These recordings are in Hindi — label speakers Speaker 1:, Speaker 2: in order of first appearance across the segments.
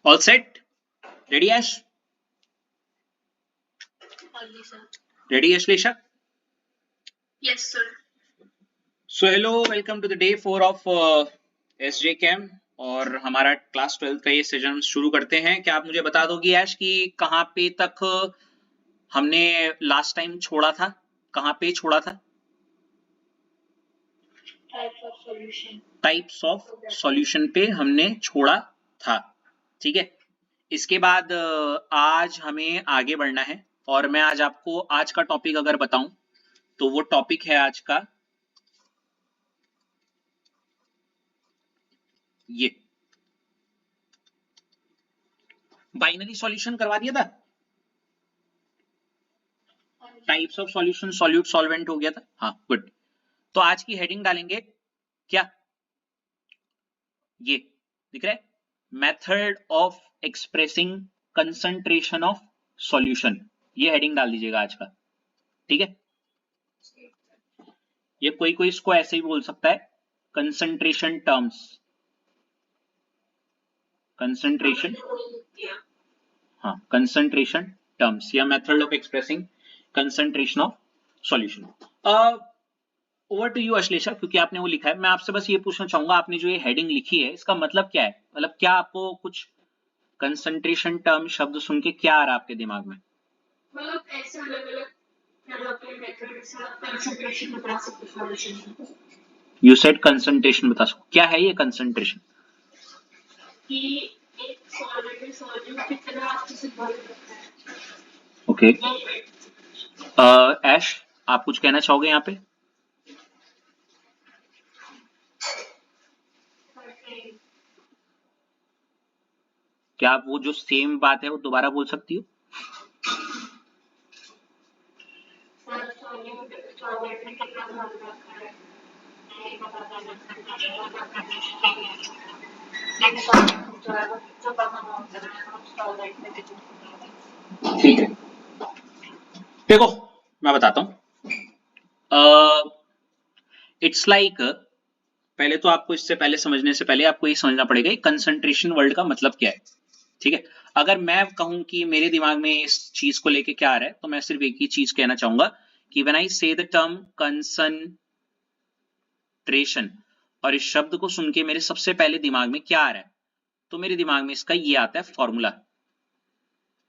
Speaker 1: All set? Ready Ash? Ready Ashlesha?
Speaker 2: Yes, sir.
Speaker 1: So hello, welcome to the day 4 of SJ cam और हमारा क्लास 12 का ये सेशन शुरू करते हैं। क्या आप मुझे बता दोगी ऐश कि कहाँ पे तक हमने लास्ट टाइम छोड़ा था? कहाँ पे छोड़ा था?
Speaker 2: Types of solution.
Speaker 1: Types of solution पे हमने छोड़ा था। ठीक है, इसके बाद आज हमें आगे बढ़ना है और मैं आज आपको आज का टॉपिक अगर बताऊं तो वो टॉपिक है आज का ये बाइनरी सॉल्यूशन करवा दिया था। Types of solution, solute, solvent हो गया था। हाँ, गुड। तो आज की हेडिंग डालेंगे क्या? ये दिख रहा है, method of expressing concentration of solution. ये हेडिंग डाल दीजिएगा आज का। ठीक है, ये कोई कोई इसको ऐसे ही बोल सकता है, कंसंट्रेशन टर्म्स, कंसंट्रेशन, हाँ, कंसंट्रेशन टर्म्स या method of expressing concentration of solution. Over to you Ashlesha, क्योंकि आपने वो लिखा है। मैं आपसे बस ये पूछना चाहूंगा, आपने जो ये हेडिंग लिखी है इसका मतलब क्या है? मतलब क्या आपको कुछ कंसंट्रेशन टर्म शब्द सुन के क्या आ रहा है आपके दिमाग में?
Speaker 2: मतलब ऐसे अलग-अलग कंसंट्रेशन बता सकते सॉल्यूशन।
Speaker 1: यू सेड कंसंट्रेशन बता सको, क्या है ये कंसंट्रेशन?
Speaker 2: कि एक सॉलिड में सॉल्यूट कितना अच्छे से भर सकता है।
Speaker 1: ओके, ऐश आप कुछ कहना चाहोगे यहाँ पे? क्या आप वो जो सेम बात है वो दोबारा बोल सकती हो?
Speaker 2: सॉलिड में कितना भर रखा है।
Speaker 1: ठीक है, देखो मैं बताता हूँ। इट्स लाइक, पहले तो आपको इससे पहले समझने से पहले आपको ये समझना पड़ेगा कंसंट्रेशन वर्ड का मतलब क्या है। ठीक है, अगर मैं कहूं कि मेरे दिमाग में इस चीज को लेके क्या आ रहा है तो मैं सिर्फ एक ही चीज कहना चाहूंगा कि व्हेन आई से द टर्म कंसंट्रेशन और इस शब्द को सुन के मेरे सबसे पहले दिमाग में क्या आ रहा है, तो मेरे दिमाग में इसका ये आता है formula,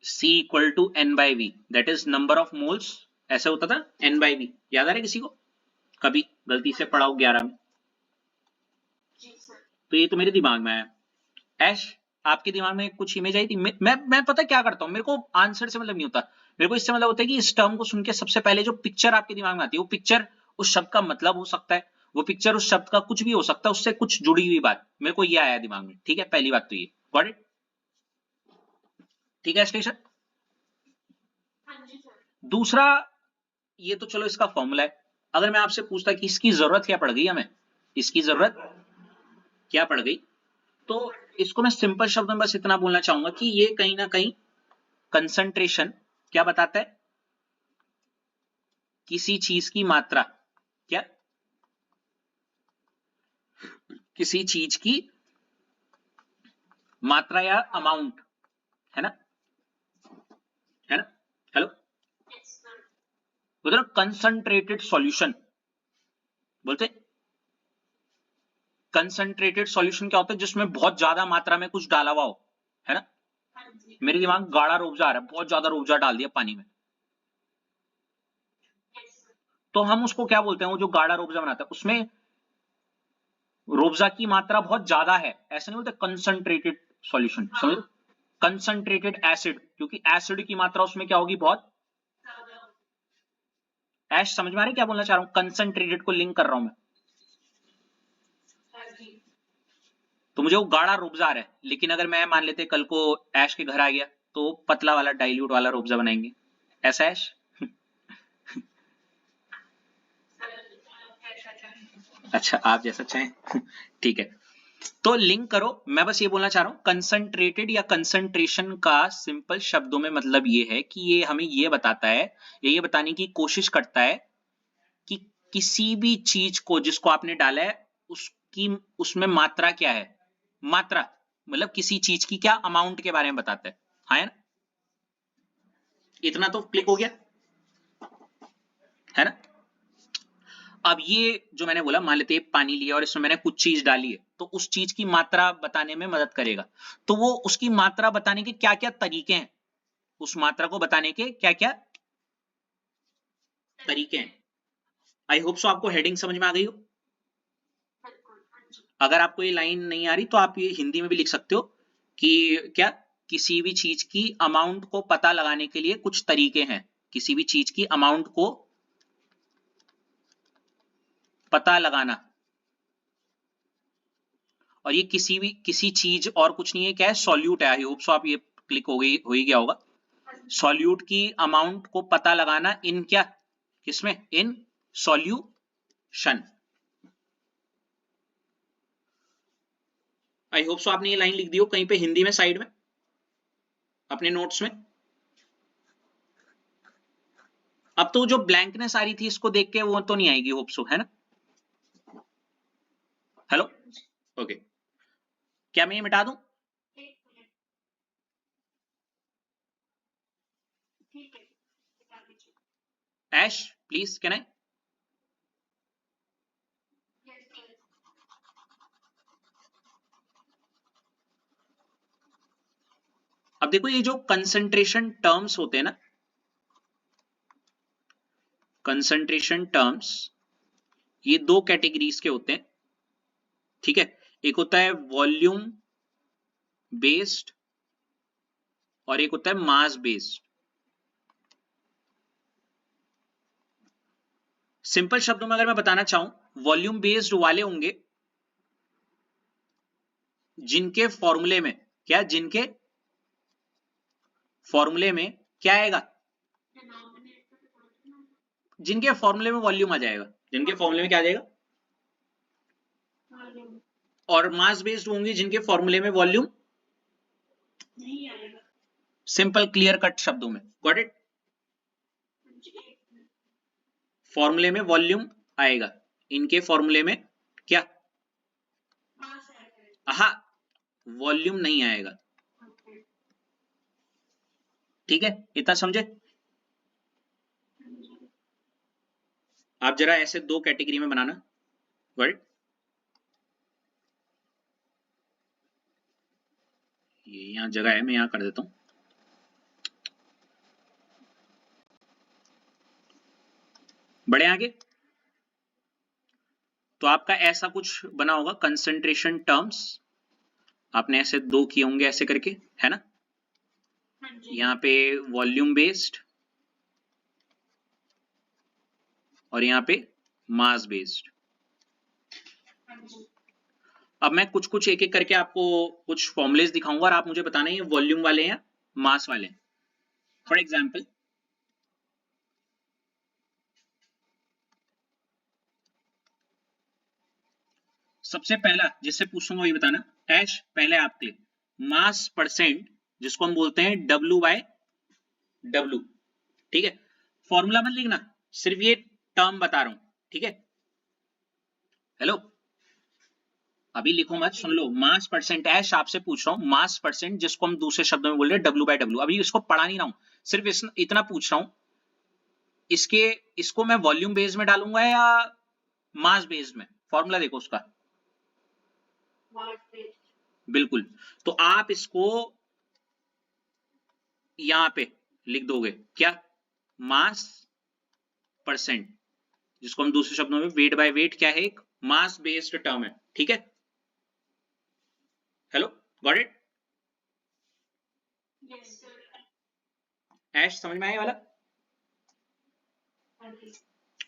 Speaker 1: C equal to N by V, that is number of moles. ऐसे होता था N बाई वी, याद आ रहा है किसी को? कभी गलती से पढ़ा हो 11 में? तो ये तो मेरे दिमाग में आया। ऐश आपके दिमाग में कुछ इमेज आई थी? मैं पता क्या करता हूँ, मेरे को आंसर से मतलब नहीं होता, मेरे को इससे मतलब होता है कि इस टर्म को सुन के सबसे पहले जो पिक्चर आपके दिमाग में आती है वो पिक्चर उस शब्द का मतलब हो सकता है, वो पिक्चर उस शब्द का कुछ भी हो सकता है, उससे कुछ जुड़ी हुई बात मेरे को ये आया दिमाग में। ठीक है, पहली बात तो ये, गॉट इट? ठीक है स्टेशन। दूसरा, ये तो चलो इसका फॉर्मूला है। अगर मैं आपसे पूछता कि इसकी जरूरत क्या पड़ गई हमें, इसकी जरूरत क्या पड़ गई, तो इसको मैं सिंपल शब्द में बस इतना बोलना चाहूंगा कि ये कहीं ना कहीं कंसंट्रेशन क्या बताता है? किसी चीज की मात्रा, क्या? किसी चीज की मात्रा या अमाउंट, है ना? है ना? हेलो, बोलते ना कंसंट्रेटेड सॉल्यूशन, बोलते कंसंट्रेटेड सॉल्यूशन क्या होता है? जिसमें बहुत ज्यादा मात्रा में कुछ डाला हुआ हो, है ना? मेरे दिमाग में गाढ़ा रूअफ़ज़ा आ रहा है, बहुत ज्यादा रूअफ़ज़ा डाल दिया पानी में, तो हम उसको क्या बोलते हैं? वो जो गाढ़ा रूअफ़ज़ा बनाता है उसमें रूअफ़ज़ा की मात्रा बहुत ज्यादा है, ऐसा नहीं बोलते कंसंट्रेटेड सॉल्यूशन, समझ? कंसंट्रेटेड एसिड, क्योंकि एसिड की मात्रा उसमें क्या होगी? बहुत। ऐश समझ में आ रही है क्या बोलना चाह रहा हूं? कंसंट्रेटेड को लिंक कर रहा हूं मैं, तो मुझे वो गाढ़ा रूअफ़ज़ा आ रहा है, लेकिन अगर मैं मान लेते कल को ऐश के घर आ गया तो पतला वाला डाइल्यूट वाला रूअफ़ज़ा बनाएंगे, ऐसा ऐश? अच्छा, आप जैसा चाहें। ठीक है, तो लिंक करो। मैं बस ये बोलना चाह रहा हूं, कंसंट्रेटेड या कंसंट्रेशन का सिंपल शब्दों में मतलब ये है कि ये हमें ये बताता है, ये बताने की कोशिश करता है कि किसी भी चीज को जिसको आपने डाला है उसकी उसमें मात्रा क्या है? मात्रा, मतलब किसी चीज की क्या अमाउंट के बारे में बताता है, हाँ है ना, इतना तो क्लिक हो गया है ना। अब ये जो मैंने बोला, मान लेते पानी लिया और इसमें मैंने कुछ चीज डाली है, तो उस चीज की मात्रा बताने में मदद करेगा। तो वो उसकी मात्रा बताने के क्या क्या तरीके हैं, उस मात्रा को बताने के क्या क्या तरीके हैं। आई होप सो आपको हेडिंग समझ में आ गई हो। अगर आपको ये लाइन नहीं आ रही तो आप ये हिंदी में भी लिख सकते हो कि क्या, किसी भी चीज की अमाउंट को पता लगाने के लिए कुछ तरीके हैं, किसी भी चीज की अमाउंट को पता लगाना। और ये किसी चीज और कुछ नहीं है, क्या है, सॉल्यूट है। आई होप सो आप ये क्लिक हो ही गया होगा। सॉल्यूट की अमाउंट को पता लगाना इन क्या, किसमें, in solution. I hope so आपने ये लाइन लिख दी हो कहीं पे हिंदी में साइड में अपने नोट्स में। अब तो जो ब्लैंकनेस आ रही थी इसको देख के वो तो नहीं आएगी होप सो, है ना। हेलो, ओके, क्या मैं ये मिटा दूं? ऐश प्लीज कैन आई। अब देखो ये जो कंसंट्रेशन टर्म्स होते हैं ना, कंसंट्रेशन टर्म्स ये दो कैटेगरीज के होते हैं, ठीक है। एक होता है वॉल्यूम बेस्ड और एक होता है मास बेस्ड। सिंपल शब्दों में अगर मैं बताना चाहूं, वॉल्यूम बेस्ड वाले होंगे जिनके फॉर्मूले में क्या, जिनके फॉर्मूले में क्या आएगा, जिनके फॉर्मूले में वॉल्यूम आ जाएगा, जिनके फॉर्मूले में क्या आ जाएगा। और मास बेस्ड होंगे जिनके फॉर्मूले में वॉल्यूम नहीं आएगा। सिंपल क्लियर कट शब्दों में, गॉट इट। फॉर्मूले में वॉल्यूम आएगा, इनके फॉर्मूले में क्या, हाँ, वॉल्यूम नहीं आएगा, ठीक है, इतना समझे। आप जरा ऐसे दो कैटेगरी में बनाना, गॉट इट। ये यहां जगह है, मैं यहां कर देता हूं। बढ़े आगे, तो आपका ऐसा कुछ बना होगा कंसंट्रेशन टर्म्स, आपने ऐसे दो किए होंगे ऐसे करके, है ना। यहाँ पे वॉल्यूम बेस्ड और यहाँ पे मास बेस्ड। अब मैं कुछ कुछ एक एक करके आपको कुछ फॉर्मुलेस दिखाऊंगा और आप मुझे बताना ये वॉल्यूम वाले हैं मास वाले हैं। फॉर एग्जाम्पल, सबसे पहला जिससे पूछूंगा वही बताना। ऐश पहले आपके लिए मास परसेंट, जिसको हम बोलते हैं W/W, ठीक है। फॉर्मूला मत लिखना, सिर्फ ये टर्म बता रहा हूं, ठीक है। हेलो, अभी लिखो मत, सुन लो। मास परसेंट, ऐश आपसे पूछ रहा हूं मास परसेंट, जिसको हम दूसरे शब्दों में बोल रहे हैं W/W। अभी इसको पढ़ा नहीं रहा हूं, सिर्फ इतना पूछ रहा हूं, इसको मैं वॉल्यूम बेस्ड में डालूंगा या मास बेस्ड में। फॉर्मूला देखो उसका, बिल्कुल। तो आप इसको यहां पे लिख दोगे क्या, मास परसेंट, जिसको हम दूसरे शब्दों में वेट बाय वेट, क्या है, एक मास बेस्ड टर्म है, ठीक है। Hello, got it. ऐश समझ में आया वाला।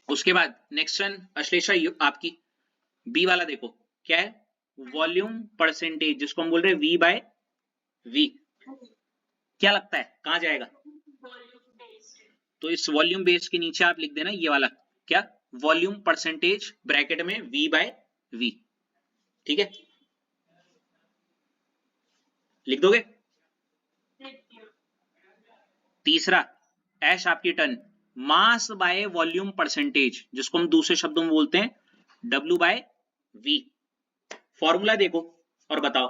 Speaker 1: उसके बाद नेक्स्ट वन अश्लेषा आपकी बी वाला देखो क्या है, वॉल्यूम परसेंटेज, जिसको हम बोल रहे हैं V/V। क्या लगता है कहां जाएगा। तो इस वॉल्यूम बेस के नीचे आप लिख देना ये वाला क्या, वॉल्यूम परसेंटेज ब्रैकेट में V/V, ठीक है, लिख दोगे। तीसरा ऐश आपकी turn, mass by volume percentage, जिसको हम दूसरे शब्दों में बोलते हैं W/V। फॉर्मूला देखो और बताओ।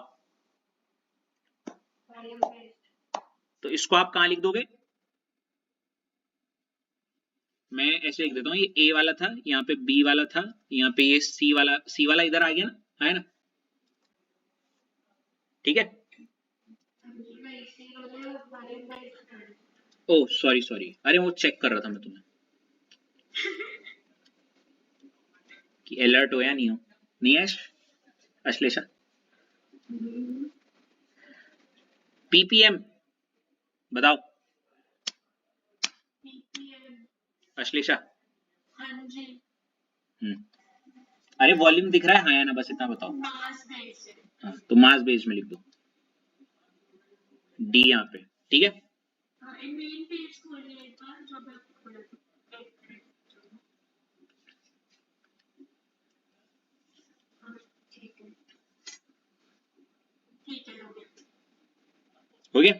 Speaker 1: तो इसको आप कहां लिख दोगे? मैं ऐसे लिख देता हूँ, ये ए वाला था, यहाँ पे बी वाला था, यहाँ पे ये सी वाला इधर आ गया ना, है ना? ठीक है। ओह सॉरी, अरे वो चेक कर रहा था मैं तुम्हें कि अलर्ट हो या नहीं हो। नहीं है अश्लेषा? पीपीएम बताओ अश्लेषा।
Speaker 2: हाँ जी।
Speaker 1: अरे वॉल्यूम दिख रहा है हाँ या ना, बस इतना बताओ।
Speaker 2: मास बेस है।
Speaker 1: हाँ तो मास बेस में लिख दो डी यहाँ पे, ठीक है।
Speaker 2: हाँ, मेन पेज खोलिए एक बार, जो मैं खोला था। ठीक है,
Speaker 1: हो गया।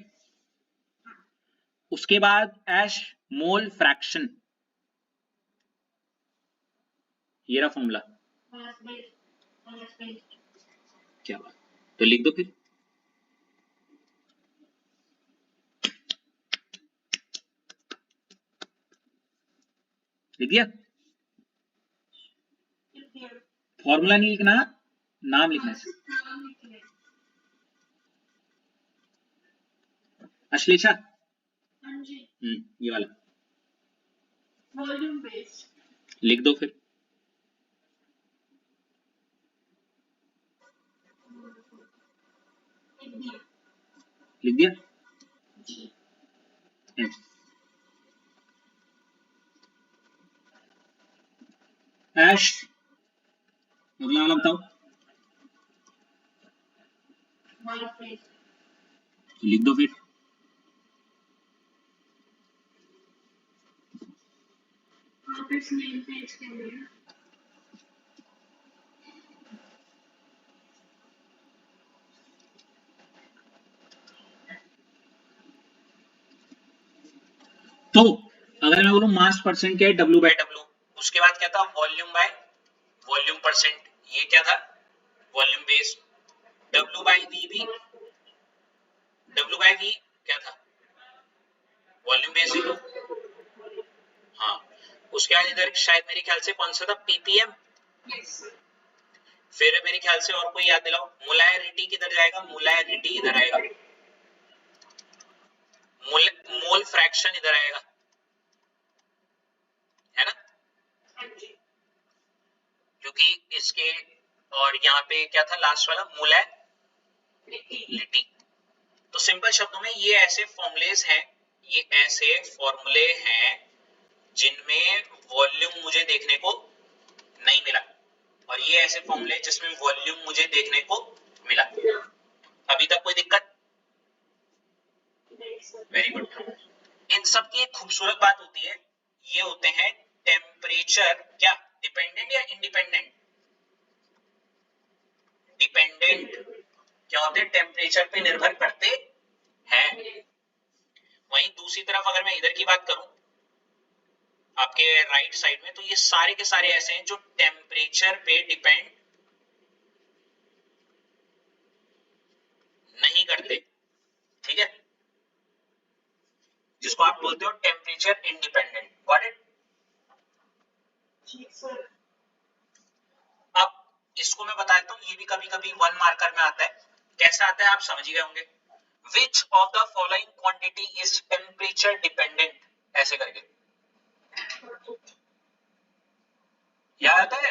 Speaker 1: उसके बाद एश मोल फ्रैक्शन, ये रहा फॉर्मूला। क्या बात, तो लिख दो फिर। लिख दिया? फॉर्मूला नहीं लिखना, नाम लिखना है। अश्लेषा ये वाला
Speaker 2: वॉल्यूम बेस
Speaker 1: लिख दो फिर। लिख दिया? ऐश अगला वाला बताओ। तो लिख दो फिर।
Speaker 2: मेन पेज के लिए
Speaker 1: तो अगर मैं बोलूं मास परसेंट क्या है, डब्ल्यू बाई डब्ल्यू, उसके बाद क्या था, वॉल्यूम बाय वॉल्यूम परसेंट, ये क्या था, volume base. W by V भी, डब्ल्यू बाई वी क्या था, वॉल्यूम बेस ही तो। हाँ उसके बाद इधर शायद मेरे ख्याल से कौन सा था, पीपीएम। फिर मेरे ख्याल से और कोई याद दिलाओ, मोलैरिटी किधर जाएगा, मोलैरिटी इधर आएगा, मोल फ्रैक्शन इधर आएगा, है ना? क्योंकि इसके और यहाँ पे क्या था लास्ट वाला, मोलैरिटी। तो सिंपल शब्दों में ये ऐसे फॉर्मूलेस हैं, ये ऐसे फॉर्मूले हैं जिनमें वॉल्यूम मुझे देखने को नहीं मिला, और ये ऐसे फॉर्मूले जिसमें वॉल्यूम मुझे देखने को मिला। अभी तक कोई दिक्कत? Very good. इन सब की एक खूबसूरत बात होती है, ये होते हैं टेम्परेचर क्या डिपेंडेंट या इंडिपेंडेंट? डिपेंडेंट। क्या होते हैं, टेम्परेचर पे निर्भर करते हैं। वहीं दूसरी तरफ अगर मैं इधर की बात करूं आपके राइट साइड में, तो ये सारे के सारे ऐसे हैं जो टेम्परेचर पे डिपेंड नहीं करते, ठीक है, जिसको आप बोलते हो टेम्परेचर इंडिपेंडेंट। Got it? अब इसको मैं बता देता हूं, ये भी कभी कभी 1 मार्कर में आता है। कैसा आता है आप समझ गए होंगे। Which of the following quantity is temperature dependent, ऐसे करके याद है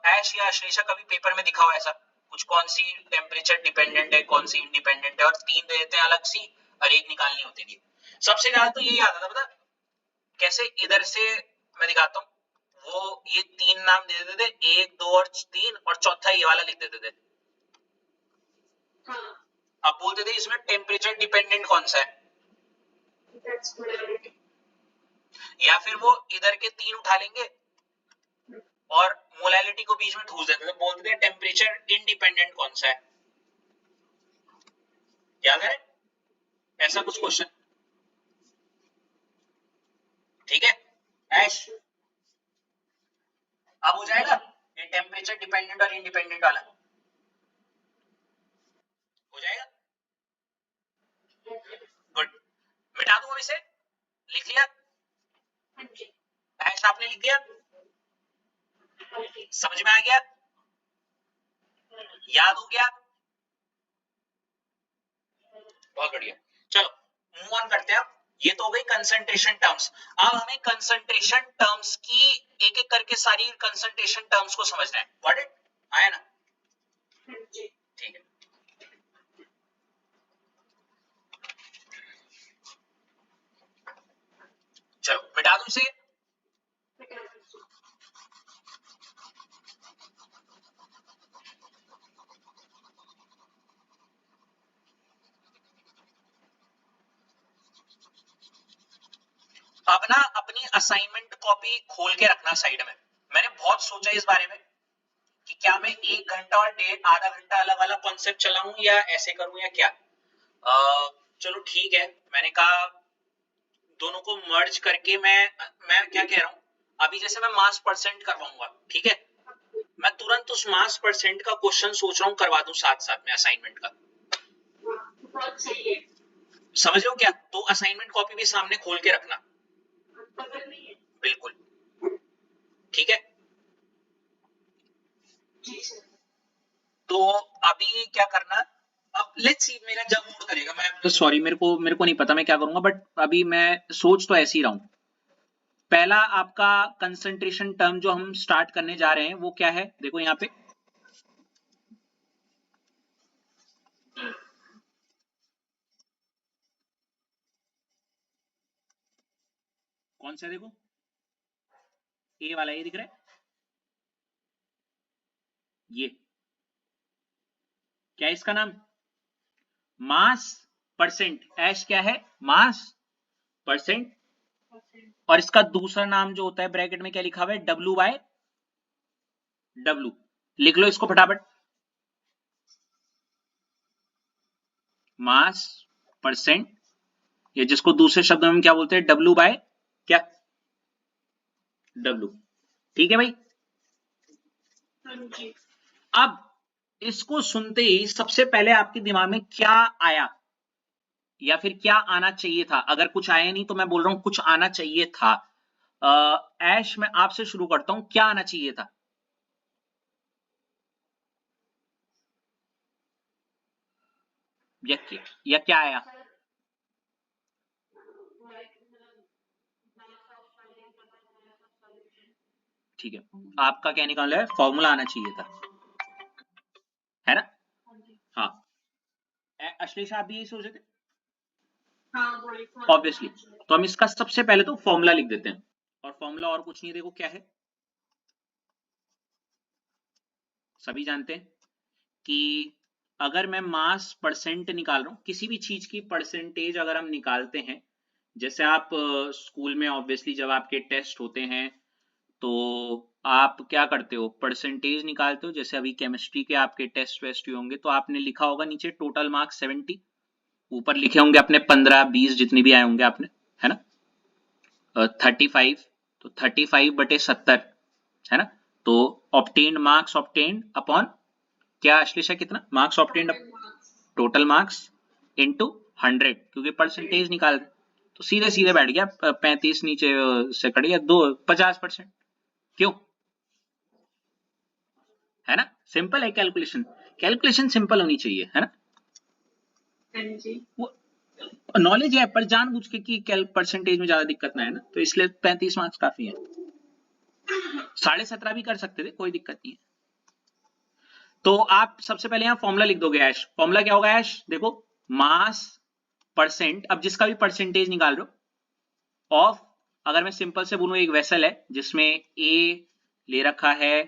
Speaker 1: ऐश या अश्लेषा, कभी पेपर में दिखा हो ऐसा कुछ, कौन सी टेम्परेचर डिपेंडेंट है, कौन सी इंडिपेंडेंट है, और 3 दे देते हैं अलग सी और एक निकालनी होती थी। सबसे ज्यादा तो यही आता था, पता कैसे, इधर से मैं दिखाता हूँ, वो ये 3 नाम दे देते थे, 1 2 और 3, और चौथा ये वाला लिख देते थे। अब बोलते थे इसमें टेम्परेचर डिपेंडेंट कौन सा है, या फिर वो इधर के 3 उठा लेंगे और मोलैलिटी को बीच में ठूस देते थे, बोलते थे टेम्परेचर इंडिपेंडेंट कौन सा है। याद है ऐसा कुछ क्वेश्चन? ठीक है ऐश, अब हो जाएगा ये टेम्परेचर डिपेंडेंट और इंडिपेंडेंट वाला, हो जाएगा। गुड। याद हो गया? बहुत बढ़िया। चलो मूव ऑन करते हैं। ये तो हो गई कंसंट्रेशन टर्म्स। अब हमें कंसंट्रेशन टर्म्स की एक एक करके सारी कंसंट्रेशन टर्म्स को समझना है। व्हाट इट आया ना? ठीक है। चलो मिटा दूं इसे। अब ना अपनी असाइनमेंट कॉपी खोल के रखना साइड में। मैंने बहुत सोचा इस बारे में कि क्या मैं 1 घंटा और आधा घंटा अलग अलग कॉन्सेप्ट चलाऊं या ऐसे करूं या क्या। चलो ठीक है, मैंने कहा दोनों को मर्ज करके मैं क्या कह रहा हूं, अभी जैसे मैं मास परसेंट करवाऊंगा, ठीक है, मैं तुरंत उस मास परसेंट का क्वेश्चन सोच रहा हूं करवा दूं साथ साथ में असाइनमेंट का।
Speaker 2: बहुत सही है।
Speaker 1: समझ रहे हो क्या? तो असाइनमेंट कॉपी भी सामने खोल के रखना। बिल्कुल ठीक है
Speaker 2: जी सर।
Speaker 1: तो अभी क्या करना, अब लेट्स सी मेरा जब मूड करेगा, मैं तो सॉरी मेरे को नहीं पता मैं क्या करूंगा, बट अभी मैं सोच तो ऐसे ही रहा हूं। पहला आपका कंसंट्रेशन टर्म जो हम स्टार्ट करने जा रहे हैं वो क्या है, देखो यहाँ पे कौन सा, देखो ए वाला, ये दिख रहा है, ये क्या है इसका नाम, मास परसेंट। एश क्या है, मास परसेंट। और इसका दूसरा नाम जो होता है ब्रैकेट में क्या लिखा हुआ है, डब्ल्यू बाय डब्ल्यू। लिख लो इसको फटाफट, मास परसेंट, ये जिसको दूसरे शब्द में क्या बोलते हैं, डब्ल्यू बाय क्या, डब्ल्यू। ठीक है भाई। अब इसको सुनते ही सबसे पहले आपके दिमाग में क्या आया, या फिर क्या आना चाहिए था? अगर कुछ आया नहीं तो मैं बोल रहा हूं कुछ आना चाहिए था। ऐश मैं आपसे शुरू करता हूं, क्या आना चाहिए था? या क्या आया? ठीक है, आपका क्या निकाला है, फॉर्मूला आना चाहिए था, है ना? हाँ, अश्लेषा आप भी यही सोच रहे थे? ऑब्वियसली। तो हम इसका सबसे पहले तो फॉर्मूला लिख देते हैं, और फॉर्मूला और कुछ नहीं, देखो क्या है, सभी जानते हैं कि अगर मैं मास परसेंट निकाल रहा हूं, किसी भी चीज की परसेंटेज अगर हम निकालते हैं, जैसे आप स्कूल में ऑब्वियसली जब आपके टेस्ट होते हैं तो आप क्या करते हो, परसेंटेज निकालते हो। जैसे अभी केमिस्ट्री के आपके टेस्ट वेस्ट हुए होंगे तो आपने लिखा होगा नीचे टोटल मार्क्स 70, ऊपर लिखे होंगे अपने 15-20 जितने भी आए होंगे आपने, है ना, 35, तो 35/70, है ना। तो ऑब्टेन्ड मार्क्स ऑब्टेन्ड अपॉन क्या अश्लेषा, कितना marks obtained, total marks into 100, क्योंकि परसेंटेज निकाल, तो सीधे सीधे बैठ गया 35 नीचे से कट गया 2, 50%। क्यों, है ना, सिंपल है कैलकुलेशन, कैलकुलेशन सिंपल होनी चाहिए, है ना। वो नॉलेज है, पर जानबूझ के कि परसेंटेज में ज्यादा दिक्कत ना है ना, तो इसलिए 35 मार्क्स काफी है। 17.5 भी कर सकते थे, कोई दिक्कत नहीं है। तो आप सबसे पहले यहां फॉर्मूला लिख दोगे ऐश, फॉर्मूला क्या होगा ऐश, देखो मास परसेंट, अब जिसका भी परसेंटेज निकाल रहे हो ऑफ, अगर मैं सिंपल से बोलूं एक वेसल है जिसमें ए ले रखा है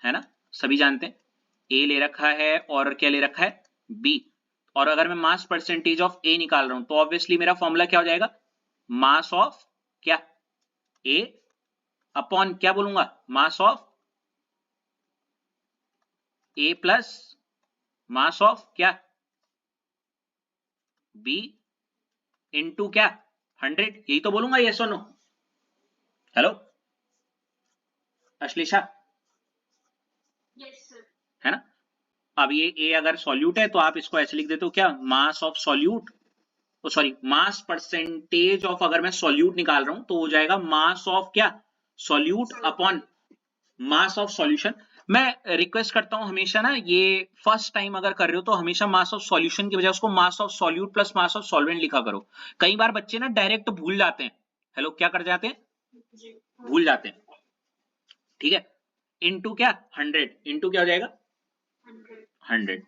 Speaker 1: ना, सभी जानते हैं ए ले रखा है और क्या ले रखा है, बी। और अगर मैं मास परसेंटेज ऑफ ए निकाल रहा हूं तो ऑब्वियसली मेरा फॉर्मूला क्या हो जाएगा, मास ऑफ क्या, ए अपॉन क्या बोलूंगा, mass of A plus mass of क्या, बी इनटू क्या, 100, यही तो बोलूंगा, यस और नो। हेलो अश्लेषा, है ना। अब ये ए अगर सॉल्यूट है तो आप इसको ऐसे लिख देते हो क्या, मास of solute, sorry mass percentage of, अगर मैं सॉल्यूट निकाल रहा हूं तो हो जाएगा मास ऑफ क्या, solute upon mass of solution. मैं रिक्वेस्ट करता हूं हमेशा ना, ये फर्स्ट टाइम अगर कर रहे हो तो हमेशा मास ऑफ सॉल्यूशन की बजाय उसको मास of solute plus mass of solvent लिखा करो। कई बार बच्चे ना डायरेक्ट भूल जाते हैं। हेलो, क्या कर जाते हैं? भूल जाते हैं। ठीक है, इनटू क्या 100, इनटू क्या हो जाएगा 100।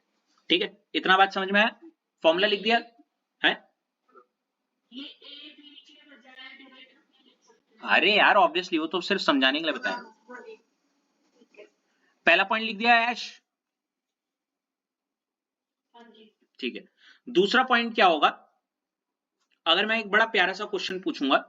Speaker 1: ठीक है, इतना बात समझ में आया? फॉर्मूला लिख दिया है? अरे यार ऑब्वियसली वो तो सिर्फ समझाने के लिए बताया। पहला पॉइंट लिख दिया ऐश। ठीक है, दूसरा पॉइंट क्या होगा? अगर मैं एक बड़ा प्यारा सा क्वेश्चन पूछूंगा,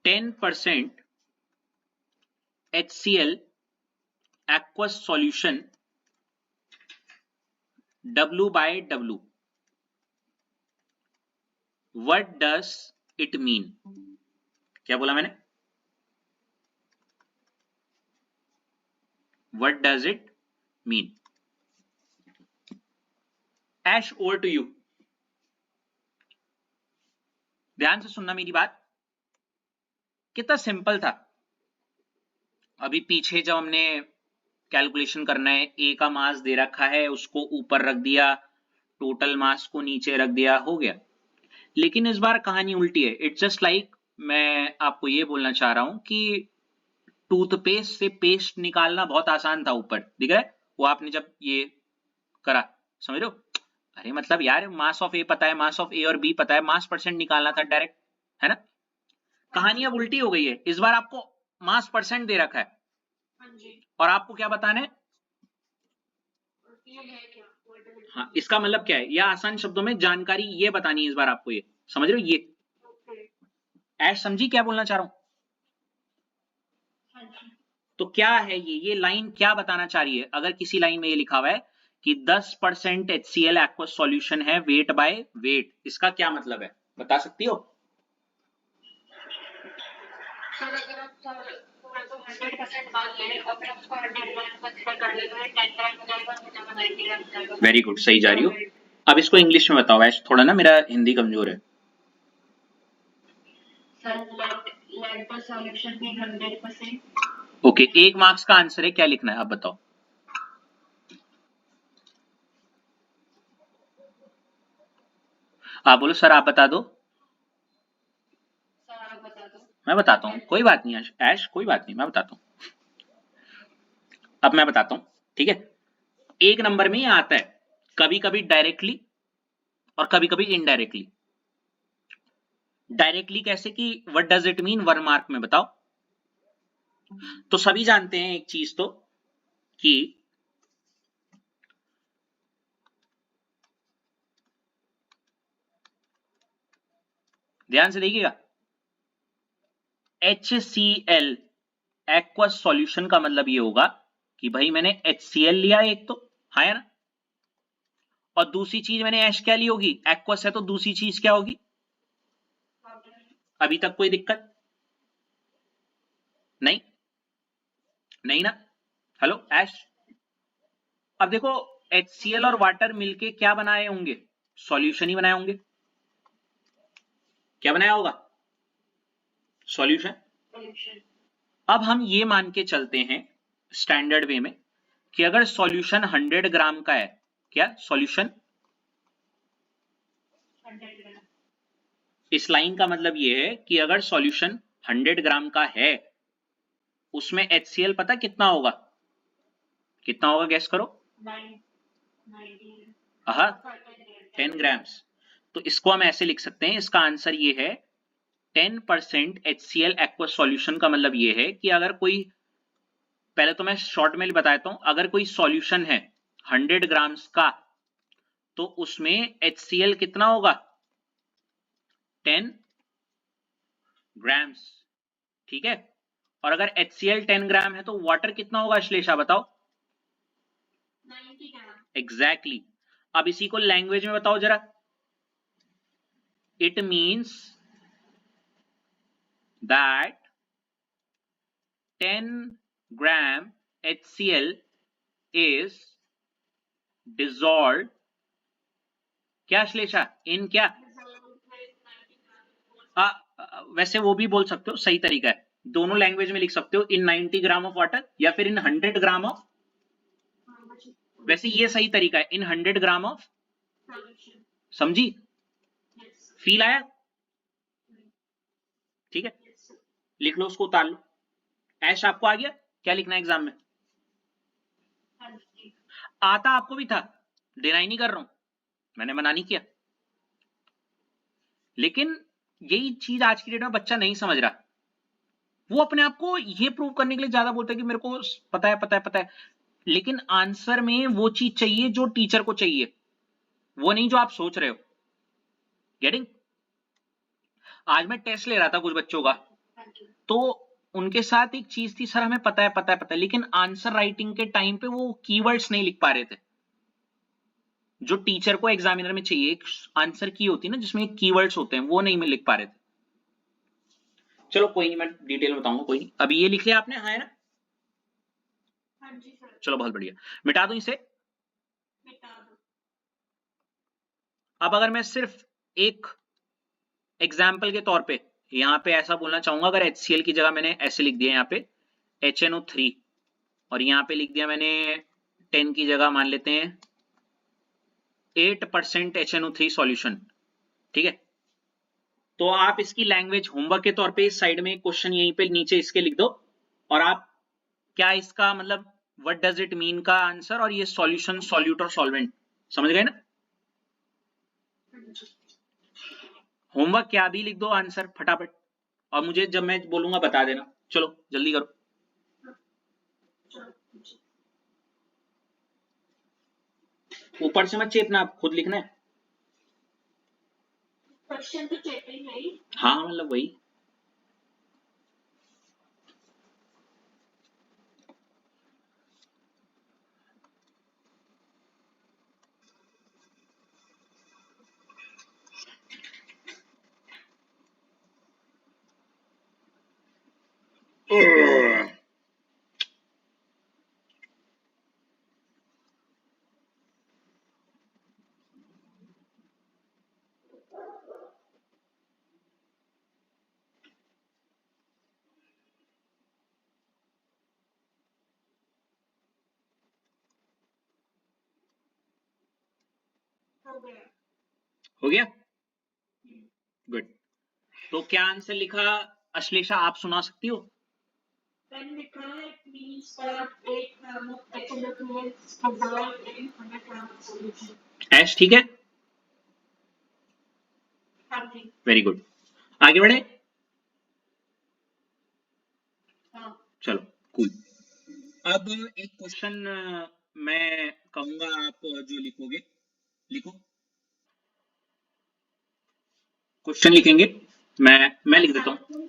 Speaker 1: %, HCl aqueous solution W/W, what does it mean? क्या बोला मैंने? What does it mean? Ash, over to you. ध्यान से सुनना मेरी बात, कितना सिंपल था। अभी पीछे जब हमने कैलकुलेशन करना है, ए का मास दे रखा है, उसको ऊपर रख दिया, टोटल मास को नीचे रख दिया, हो गया। लेकिन इस बार कहानी उल्टी है। इट्स जस्ट लाइक, मैं आपको ये बोलना चाह रहा हूं कि टूथपेस्ट से पेस्ट निकालना बहुत आसान था, ऊपर दिख रहा है वो आपने जब ये करा, समझ रहे हो? अरे मतलब यार मास ऑफ ए पता है, मास ऑफ ए और बी पता है, मास परसेंट निकालना था डायरेक्ट, है ना? कहानी अब उल्टी हो गई है। इस बार आपको मास परसेंट दे रखा है और आपको क्या बताना है? हाँ, इसका मतलब क्या है, या आसान शब्दों में जानकारी ये बतानी है इस बार आपको, ये समझ रहे हो? ये ऐश समझी क्या बोलना चाह रहा हूं? तो क्या है ये लाइन क्या बताना चाह रही है? अगर किसी लाइन में ये लिखा हुआ है कि 10% HCl एक्वस सॉल्यूशन है वेट बाय वेट, इसका क्या मतलब है, बता सकती हो? वेरी गुड, सही जा रही हो। अब इसको इंग्लिश में बताओ ऐश, थोड़ा ना मेरा हिंदी कमजोर है। ओके, 1 मार्क्स का आंसर है, क्या लिखना है आप बताओ? आप बोलो सर, आप बता दो। मैं बताता हूँ, कोई बात नहीं ऐश, कोई बात नहीं, मैं बताता हूँ। अब मैं बताता हूँ, ठीक है? एक नंबर में ये आता है, कभी कभी डायरेक्टली और कभी कभी इनडायरेक्टली। डायरेक्टली कैसे कि what does it mean, 1 mark में बताओ। तो सभी जानते हैं एक चीज तो, कि ध्यान से देखिएगा, HCl एक्वस सॉल्यूशन का मतलब ये होगा कि भाई मैंने HCl लिया एक तो, हाँ है ना? और दूसरी चीज मैंने ऐश क्या ली होगी, एक्वस है तो दूसरी चीज क्या होगी? अभी तक कोई दिक्कत नहीं? नहीं ना? हेलो ऐश, अब देखो HCl और वाटर मिलके क्या बनाए होंगे? सॉल्यूशन ही बनाए होंगे। क्या बनाया होगा? सॉल्यूशन। अब हम ये मान के चलते हैं स्टैंडर्ड वे में कि अगर सॉल्यूशन 100 ग्राम का है, क्या सॉल्यूशन, इस लाइन का मतलब ये है कि अगर सॉल्यूशन 100 ग्राम का है, उसमें HCl पता कितना होगा? कितना होगा गैस करो? 10 ग्राम्स। तो इसको हम ऐसे लिख सकते हैं, इसका आंसर ये है 10% HCl एक्वस सॉल्यूशन का मतलब ये है कि अगर कोई, पहले तो मैं शॉर्ट में बता देता हूं, अगर कोई सॉल्यूशन है 100 ग्राम्स का, तो उसमें HCl कितना होगा? 10 ग्राम्स। ठीक है, और अगर HCl 10 ग्राम है तो वाटर कितना होगा अश्लेषा बताओ? 90 ग्राम। एग्जैक्टली। अब इसी को लैंग्वेज में बताओ जरा। It means that 10 gram HCl is dissolved, क्या अश्लेषा, इन क्या? वैसे वो भी बोल सकते हो, सही तरीका है, दोनों लैंग्वेज में लिख सकते हो, इन 90 ग्राम ऑफ वाटर या फिर इन 100 ग्राम ऑफ, वैसे ये सही तरीका है, इन 100 ग्राम ऑफ, समझी, फील आया, ठीक है, लिख लो उसको, उतार लो। ऐश आपको आ गया क्या लिखना है एग्जाम में? आता आपको भी था, डिनाई नहीं कर रहा हूं, मैंने मना नहीं किया, लेकिन यही चीज आज की डेट में बच्चा नहीं समझ रहा, वो अपने आप को ये प्रूव करने के लिए ज्यादा बोलता है कि मेरे को पता है पता है पता है, लेकिन आंसर में वो चीज चाहिए जो टीचर को चाहिए, वो नहीं जो आप सोच रहे हो। गेटिंग? आज मैं टेस्ट ले रहा था कुछ बच्चों का, तो उनके साथ एक चीज थी, सर हमें पता है पता है पता है, लेकिन आंसर राइटिंग के टाइम पे वो कीवर्ड्स नहीं लिख पा रहे थे जो टीचर को एग्जामिनर में चाहिए। एक आंसर की होती है ना जिसमें कीवर्ड्स होते हैं, वो नहीं मैं लिख पा रहे थे। चलो कोई नहीं, मैं डिटेल बताऊंगा, कोई नहीं। अभी ये लिख लिया आपने, हाँ है ना?
Speaker 2: हाँ जी सर।
Speaker 1: चलो बहुत बढ़िया, मिटा दूं इसे?
Speaker 2: मिटा दो।
Speaker 1: अब अगर मैं सिर्फ एक एग्जाम्पल के तौर पे यहाँ पे ऐसा बोलना चाहूंगा, अगर HCl की जगह मैंने ऐसे लिख दिया यहाँ पे HNO3 और यहाँ पे लिख दिया मैंने 10 की जगह मान लेते हैं 8% HNO3 सॉल्यूशन, ठीक है, तो आप इसकी लैंग्वेज होमवर्क के तौर पे इस साइड में क्वेश्चन यहीं पे नीचे इसके लिख दो, और आप क्या इसका मतलब व्हाट डज इट मीन का आंसर, और ये सॉल्यूशन, सॉल्यूट और सॉल्वेंट, समझ गए ना? होमवर्क क्या भी लिख दो आंसर फटाफट, और मुझे जब मैं बोलूंगा बता देना। चलो जल्दी करो। ऊपर से मत चेपना, आप खुद लिखना है।
Speaker 2: क्वेश्चन तो चेकिंग है ही।
Speaker 1: हाँ मतलब वही। हो गया? गुड। तो क्या आंसर लिखा अश्लेषा, आप सुना सकती हो?
Speaker 2: When we try, it means that 8 gram of HNO3 is dissolved in 100 gram of solution.
Speaker 1: ऐश ठीक है?
Speaker 2: हाँ जी।
Speaker 1: वेरी गुड, आगे बढ़े।
Speaker 2: हाँ।
Speaker 1: चलो कूल। अब एक क्वेश्चन मैं कहूंगा, आप जो लिखोगे लिखो, क्वेश्चन लिखेंगे, मैं लिख देता हूँ।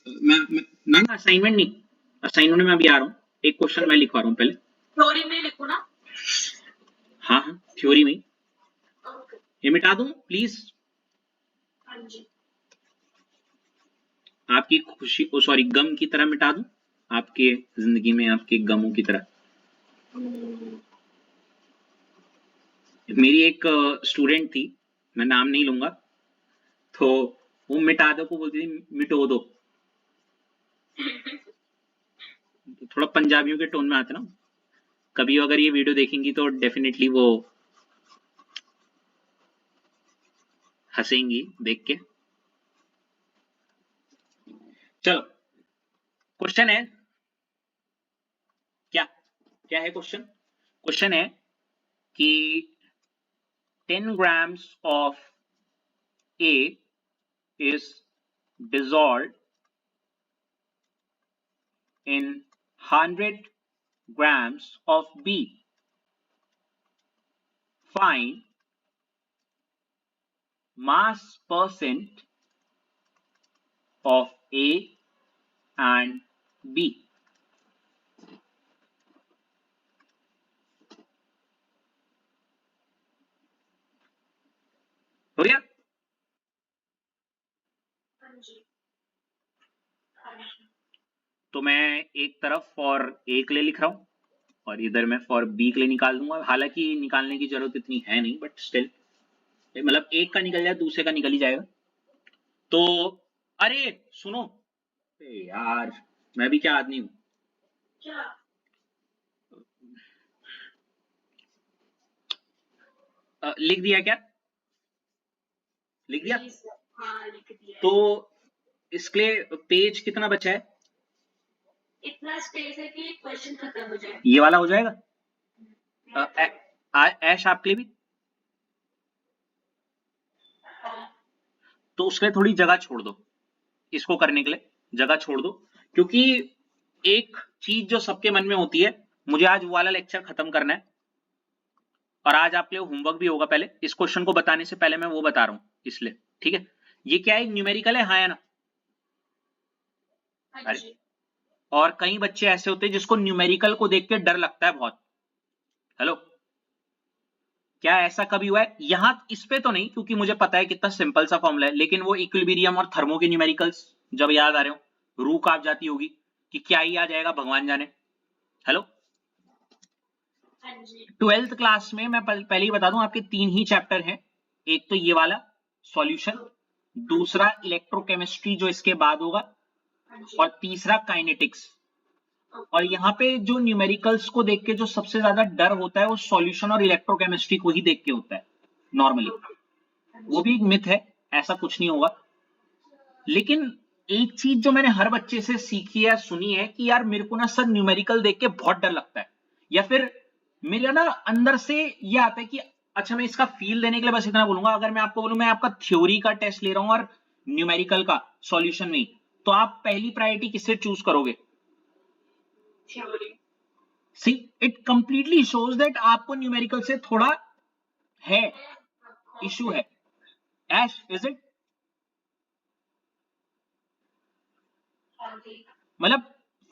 Speaker 1: ना ना असाइनमेंट नहीं, असाइनमेंट में अभी आ रहा हूँ, एक क्वेश्चन मैं लिखवा रहा हूँ पहले।
Speaker 2: थ्योरी में लिखो ना?
Speaker 1: हाँ हाँ थ्योरी में।
Speaker 2: ओके।
Speaker 1: ये मिटा दूं प्लीज?
Speaker 2: हाँ जी।
Speaker 1: आपकी खुशी, ओ सॉरी गम की तरह मिटा दूं, आपके जिंदगी में आपके गमों की तरह। मेरी एक स्टूडेंट थी, मैं नाम नहीं लूंगा, तो वो मिटा दो को बोलती थी मिटो दो, थोड़ा पंजाबियों के टोन में आते ना। कभी अगर ये वीडियो देखेंगी तो डेफिनेटली वो हंसेंगी देख के। चलो क्वेश्चन है, क्या क्या है क्वेश्चन? क्वेश्चन है कि 10 grams of A is dissolved in 100 grams of B. Find mass percent of A and B. हो गया?
Speaker 2: हाँ जी।
Speaker 1: तो मैं एक तरफ फॉर ए के लिए लिख रहा हूं और इधर मैं फॉर बी के लिए निकाल दूंगा, हालांकि निकालने की जरूरत इतनी है नहीं, बट स्टिल मतलब एक का निकल जाए दूसरे का निकल ही जाएगा। तो अरे सुनो, यार मैं भी क्या आदमी हूँ।
Speaker 2: क्या?
Speaker 1: लिख दिया क्या? लिख दिया?
Speaker 2: जी सर, हाँ लिख दिया।
Speaker 1: तो इसके लिए पेज कितना बचा है?
Speaker 2: इतना स्पेस है कि क्वेश्चन खत्म हो जाए।
Speaker 1: ये वाला हो जाएगा? ऐश आपके लिए भी? तो उसके लिए थोड़ी जगह छोड़ दो, इसको करने के लिए जगह छोड़ दो, क्योंकि एक चीज जो सबके मन में होती है, मुझे आज वो वाला लेक्चर खत्म करना है और आज आपके लिए होमवर्क भी होगा। पहले इस क्वेश्चन को बताने से पहले मैं वो बता रहा हूं, इसलिए ठीक है। ये क्या है, न्यूमेरिकल है, हाँ या ना?
Speaker 2: हाँ जी।
Speaker 1: और कई बच्चे ऐसे होते हैं जिसको न्यूमेरिकल को देख के डर लगता है बहुत। हेलो, क्या ऐसा कभी हुआ है? यहां इस पे तो नहीं, क्योंकि मुझे पता है कितना सिंपल सा फॉर्मूला है, लेकिन वो इक्विलिब्रियम और थर्मो के न्यूमेरिकल्स जब याद आ रहे हो, रूह कांप जाती होगी कि क्या ही आ जाएगा भगवान जाने। हेलो,
Speaker 2: हाँ जी।
Speaker 1: 12th क्लास में मैं पहले ही बता दूं, आपके 3 ही चैप्टर हैं। एक तो ये वाला सॉल्यूशन, दूसरा इलेक्ट्रोकेमिस्ट्री जो इसके बाद होगा,
Speaker 2: हाँ जी।
Speaker 1: और तीसरा काइनेटिक्स। और यहाँ पे जो न्यूमेरिकल्स को देख के जो सबसे ज्यादा डर होता है वो सॉल्यूशन और इलेक्ट्रोकेमिस्ट्री को ही देख के होता है नॉर्मली। वो भी एक मिथ है, ऐसा कुछ नहीं होगा। लेकिन एक चीज जो मैंने हर बच्चे से सीखी है, सुनी है, कि यार मेरे को ना सर न्यूमेरिकल देख के बहुत डर लगता है, या फिर मेरा ना अंदर से ये आता है कि अच्छा, मैं इसका फील देने के लिए बस इतना बोलूंगा, अगर मैं आपको बोलूं मैं आपका थ्योरी का टेस्ट ले रहा हूं और न्यूमेरिकल का सॉल्यूशन में, तो आप पहली प्रायोरिटी किससे चूज करोगे?
Speaker 2: Theory.
Speaker 1: See, it completely shows that आपको न्यूमेरिकल से थोड़ा है, इशू है। Ash, is it? मतलब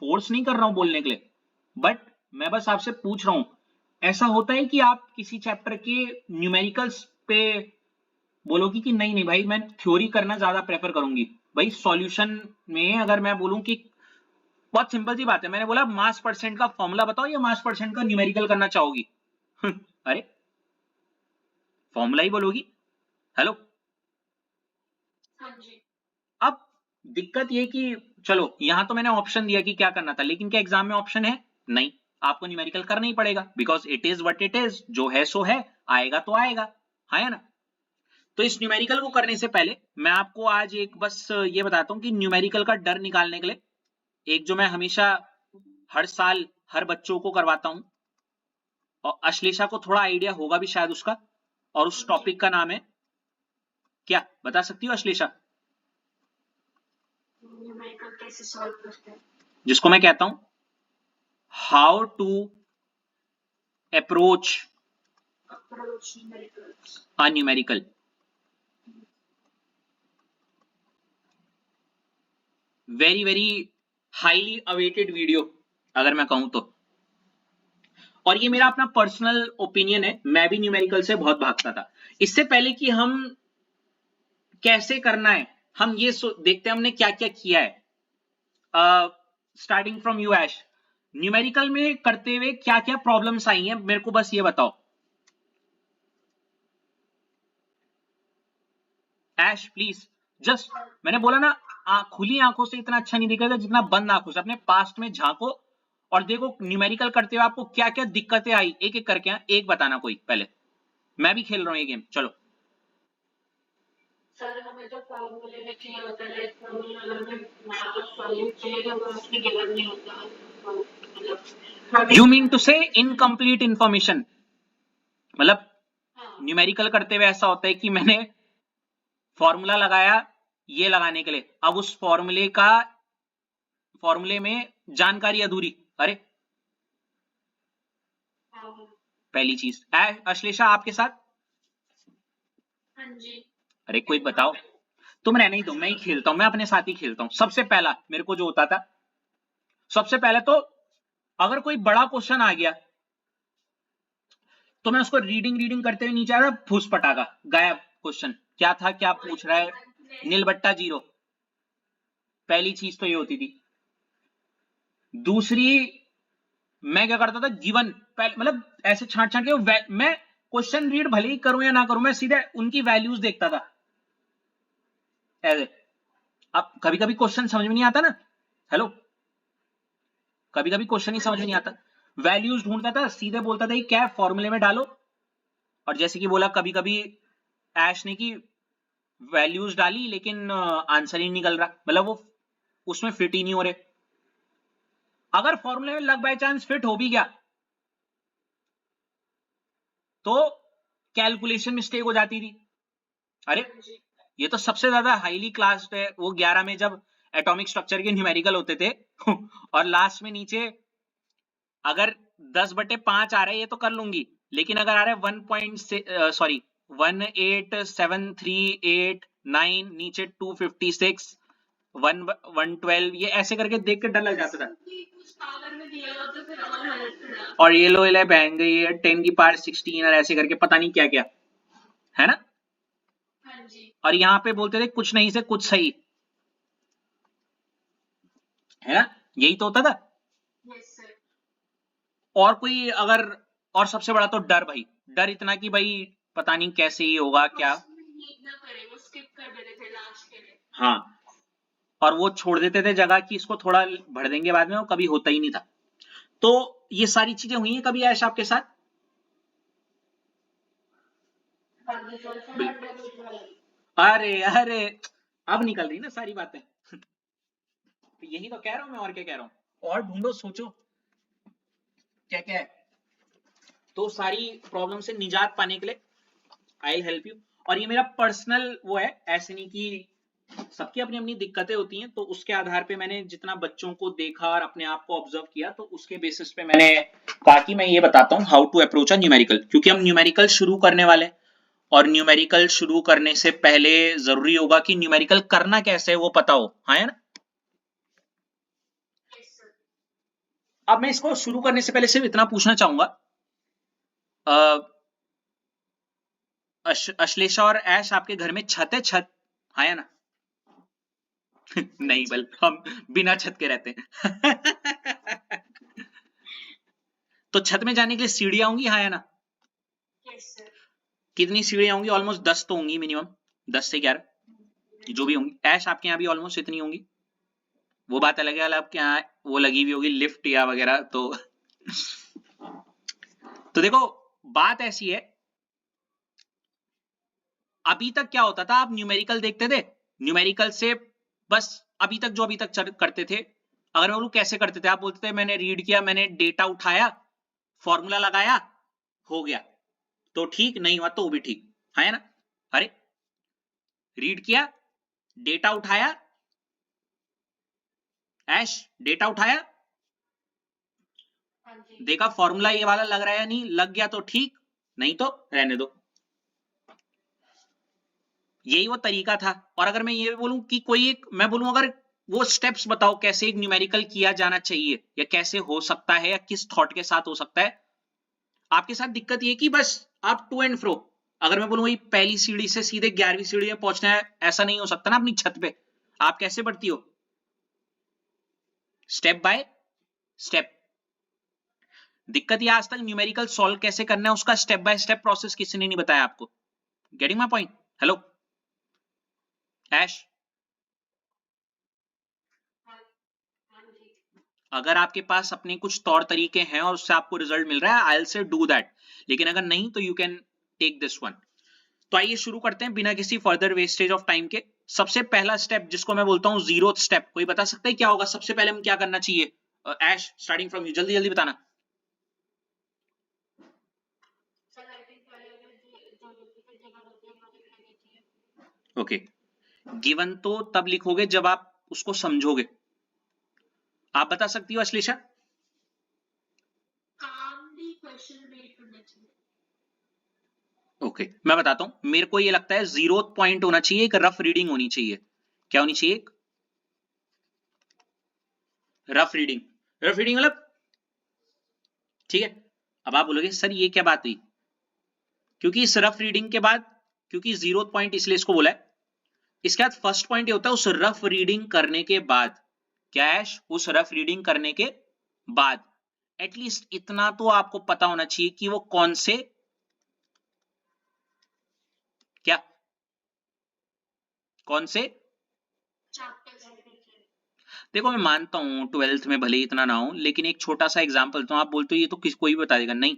Speaker 1: फोर्स नहीं कर रहा हूं बोलने के लिए, बट मैं बस आपसे पूछ रहा हूं, ऐसा होता है कि आप किसी चैप्टर के न्यूमेरिकल्स पे बोलोगी कि नहीं नहीं भाई, मैं थ्योरी करना ज्यादा प्रेफर करूंगी? भाई सॉल्यूशन में अगर मैं बोलूं कि बहुत सिंपल सी बात है, मैंने बोला मास परसेंट का फॉर्मूला बताओ या मास परसेंट का न्यूमेरिकल करना चाहोगी? अरे फॉर्मूला ही बोलोगी। हेलो,
Speaker 2: हाँ जी।
Speaker 1: अब दिक्कत ये कि चलो यहां तो मैंने ऑप्शन दिया कि क्या करना था, लेकिन क्या एग्जाम में ऑप्शन है? नहीं, आपको न्यूमेरिकल करना ही पड़ेगा, because it is what it is, जो है सो है, आएगा तो आएगा, है ना? तो इस न्यूमेरिकल को करने से पहले मैं आपको आज एक बस ये बताता हूं कि न्यूमेरिकल का डर निकालने के लिए एक जो मैं हमेशा हर साल हर बच्चों को करवाता हूं, और अश्लेषा को थोड़ा आइडिया होगा भी शायद उसका, और उस टॉपिक का नाम है क्या, बता सकती हो अश्लेषा?
Speaker 2: न्यूमेरिकल कैसे सॉल्व करते हैं?
Speaker 1: जिसको मैं कहता हूं how to approach a numerical। Very very highly awaited video अगर मैं कहूं तो, और ये मेरा अपना पर्सनल ओपिनियन है, मैं भी न्यूमेरिकल से बहुत भागता था। इससे पहले कि हम कैसे करना है, हम ये देखते हैं हमने क्या क्या किया है। Starting from you Ash, numerical में करते हुए क्या क्या प्रॉब्लम्स आई हैं, मेरे को बस ये बताओ। ऐश प्लीज, जस्ट, मैंने बोला ना, खुली आंखों से इतना अच्छा नहीं दिखेगा जितना बंद आंखों से अपने पास्ट में झांको और देखो न्यूमेरिकल करते हुए आपको क्या क्या दिक्कतें आई, एक एक करके एक बताना कोई पहले। मैं भी खेल रहा हूं ये गेम, चलो।
Speaker 2: सर हमें तो फॉर्मूले में चाहिए होता है, फॉर्मूला अगर हमें वापस सॉल्यूट चाहिए तो वो उसमें गिवन नहीं होता।
Speaker 1: यू मीन टू से इनकम्प्लीट इंफॉर्मेशन, मतलब न्यूमेरिकल करते हुए ऐसा होता है कि मैंने फॉर्मूला लगाया ये लगाने के लिए, अब उस फॉर्मूले में जानकारी अधूरी। अरे पहली चीज, अश्लेषा आपके साथ?
Speaker 2: हाँ जी।
Speaker 1: अरे कोई बताओ, तुम रहने ही दो, मैं ही खेलता हूं, मैं अपने साथ ही खेलता हूं। सबसे पहला मेरे को जो होता था, सबसे पहले तो अगर कोई बड़ा क्वेश्चन आ गया तो मैं उसको रीडिंग करते हुए नीचे आया, फूस पटाखा गायब, क्वेश्चन क्या था, क्या पूछ रहा है, नील बट्टा जीरो। पहली चीज तो ये होती थी। दूसरी, मैं क्या करता था, गिवन मतलब ऐसे छांट छांट के मैं क्वेश्चन रीड भले ही करूं या ना करूं, मैं सीधे उनकी वैल्यूज देखता था। ऐसे अब कभी कभी क्वेश्चन समझ में नहीं आता ना, हेलो, कभी कभी क्वेश्चन ही समझ में नहीं आता। वैल्यूज ढूंढता था, सीधे बोलता था क्या फॉर्मूले में डालो, और जैसे कि बोला कभी कभी ऐश ने की वैल्यूज डाली लेकिन आंसर ही निकल रहा, मतलब वो उसमें फिट ही नहीं हो रहे। अगर फॉर्मूले में लग बाय चांस फिट हो भी गया तो कैलकुलेशन मिस्टेक हो जाती थी। अरे ये तो सबसे ज्यादा हाईली क्लास्ड है, वो 11 में जब एटॉमिक स्ट्रक्चर के न्यूमेरिकल होते थे और लास्ट में नीचे अगर 10/5 आ रहा है ये तो कर लूंगी, लेकिन अगर आ रहा है 1.73889 नीचे 256 112 ये ऐसे करके देख के डर लग जाता था। और ये लो ले बहन गई है 10 की पावर 16 और ऐसे करके पता नहीं क्या क्या है ना। और यहाँ पे बोलते थे कुछ नहीं से कुछ सही, है ना, यही तो होता था। और कोई अगर, और सबसे बड़ा तो डर भाई, डर इतना कि भाई पता नहीं कैसे ही होगा क्या, हाँ, और वो छोड़ देते थे जगह कि इसको थोड़ा भर देंगे बाद में, वो कभी होता ही नहीं था। तो ये सारी चीजें हुई हैं कभी ऐश आपके साथ? अरे अरे अब निकल रही ना सारी बातें तो यही तो कह रहा हूं मैं, और क्या कह रहा हूं, और ढूंढो सोचो क्या क्या है। तो सारी प्रॉब्लम से निजात पाने के लिए आई हेल्प यू। और ये मेरा पर्सनल वो है, ऐसे नहीं कि सबकी अपनी अपनी दिक्कतें होती हैं, तो उसके आधार पे मैंने जितना बच्चों को देखा और अपने आप को ऑब्जर्व किया तो उसके बेसिस पे मैंने कहा कि मैं ये बताता हूं how to approach a numerical, क्योंकि हम न्यूमेरिकल शुरू करने वाले हैं और न्यूमेरिकल शुरू करने से पहले जरूरी होगा कि न्यूमेरिकल करना कैसे है वो पता हो, हाँ है ना। अब मैं इसको शुरू करने से पहले सिर्फ इतना पूछना चाहूंगा, अश्लेषा और ऐश आपके घर में छत है, छत, हाँ या ना? नहीं बल हम बिना छत के रहते हैं तो छत में जाने के लिए सीढ़ियां होंगी, हाँ या ना? कितनी सीढ़ियां होंगी? ऑलमोस्ट 10 तो होंगी मिनिमम, 10 से 11 जो भी होंगी। ऐश आपके यहाँ भी ऑलमोस्ट इतनी होंगी, वो बात अलग है, आपके यहाँ वो लगी हुई होगी लिफ्ट या वगैरह तो देखो बात ऐसी है, अभी तक क्या होता था, आप न्यूमेरिकल देखते थे, न्यूमेरिकल से बस अभी तक जो अभी तक करते थे, अगर मैं बोलूं कैसे करते थे, आप बोलते थे मैंने रीड किया, मैंने डेटा उठाया, फॉर्मूला लगाया, हो गया, तो ठीक, नहीं हुआ तो वो भी ठीक, है ना। अरे रीड किया, डेटा उठाया, ऐश डेटा उठाया, देखा फॉर्मूला ये वाला लग रहा है या नहीं, लग गया तो ठीक, नहीं तो रहने दो, यही वो तरीका था। और अगर मैं ये बोलूं कि कोई एक, मैं बोलूं अगर वो स्टेप्स बताओ कैसे एक न्यूमेरिकल किया जाना चाहिए या कैसे हो सकता है या किस थॉट के साथ हो सकता है, आपके साथ दिक्कत ये कि बस आप टू एंड फ्रो, अगर मैं बोलूं पहली सीढ़ी से सीधे 11वीं सीढ़ी में पहुंचना है, ऐसा नहीं हो सकता ना अपनी छत पे, आप कैसे बढ़ती हो, स्टेप बाय स्टेप। दिक्कत ये आज तक न्यूमेरिकल सॉल्व कैसे करना है उसका स्टेप बाय स्टेप प्रोसेस किसी ने नहीं बताया आपको, गेटिंग माय पॉइंट? हेलो ऐश, अगर आपके पास अपने कुछ तौर तरीके हैं और उससे आपको रिजल्ट मिल रहा है, I will say do that, लेकिन अगर नहीं तो you can take this one. तो आइए शुरू करते हैं बिना किसी फर्दर वेस्टेज ऑफ टाइम के। सबसे पहला स्टेप जिसको मैं बोलता हूं जीरो स्टेप, कोई बता सकता है क्या होगा? सबसे पहले हम क्या करना चाहिए? ऐश स्टार्टिंग फ्रॉम यू, जल्दी जल्दी बताना। ओके, गिवन तो तब लिखोगे जब आप उसको समझोगे। आप बता सकती हो अश्लेषा? ओके मैं बताता हूं, मेरे को ये लगता है जीरो पॉइंट होना चाहिए, एक रफ रीडिंग होनी चाहिए। क्या होनी चाहिए? एक रफ रीडिंग। रफ रीडिंग मतलब, ठीक है, अब आप बोलोगे सर ये क्या बात हुई, क्योंकि इस रफ रीडिंग के बाद, क्योंकि जीरो पॉइंट इसलिए इसको बोला है, इसके बाद फर्स्ट पॉइंट ये होता है उस रफ रीडिंग करने के बाद, क्या है? उस रफ रीडिंग करने के बाद एटलीस्ट इतना तो आपको पता होना चाहिए कि वो कौन से, क्या, कौन से देखो मैं मानता हूँ 12th में भले ही इतना ना हो, लेकिन एक छोटा सा एग्जांपल तो आप बोलते हो ये तो कोई भी बता देगा, नहीं।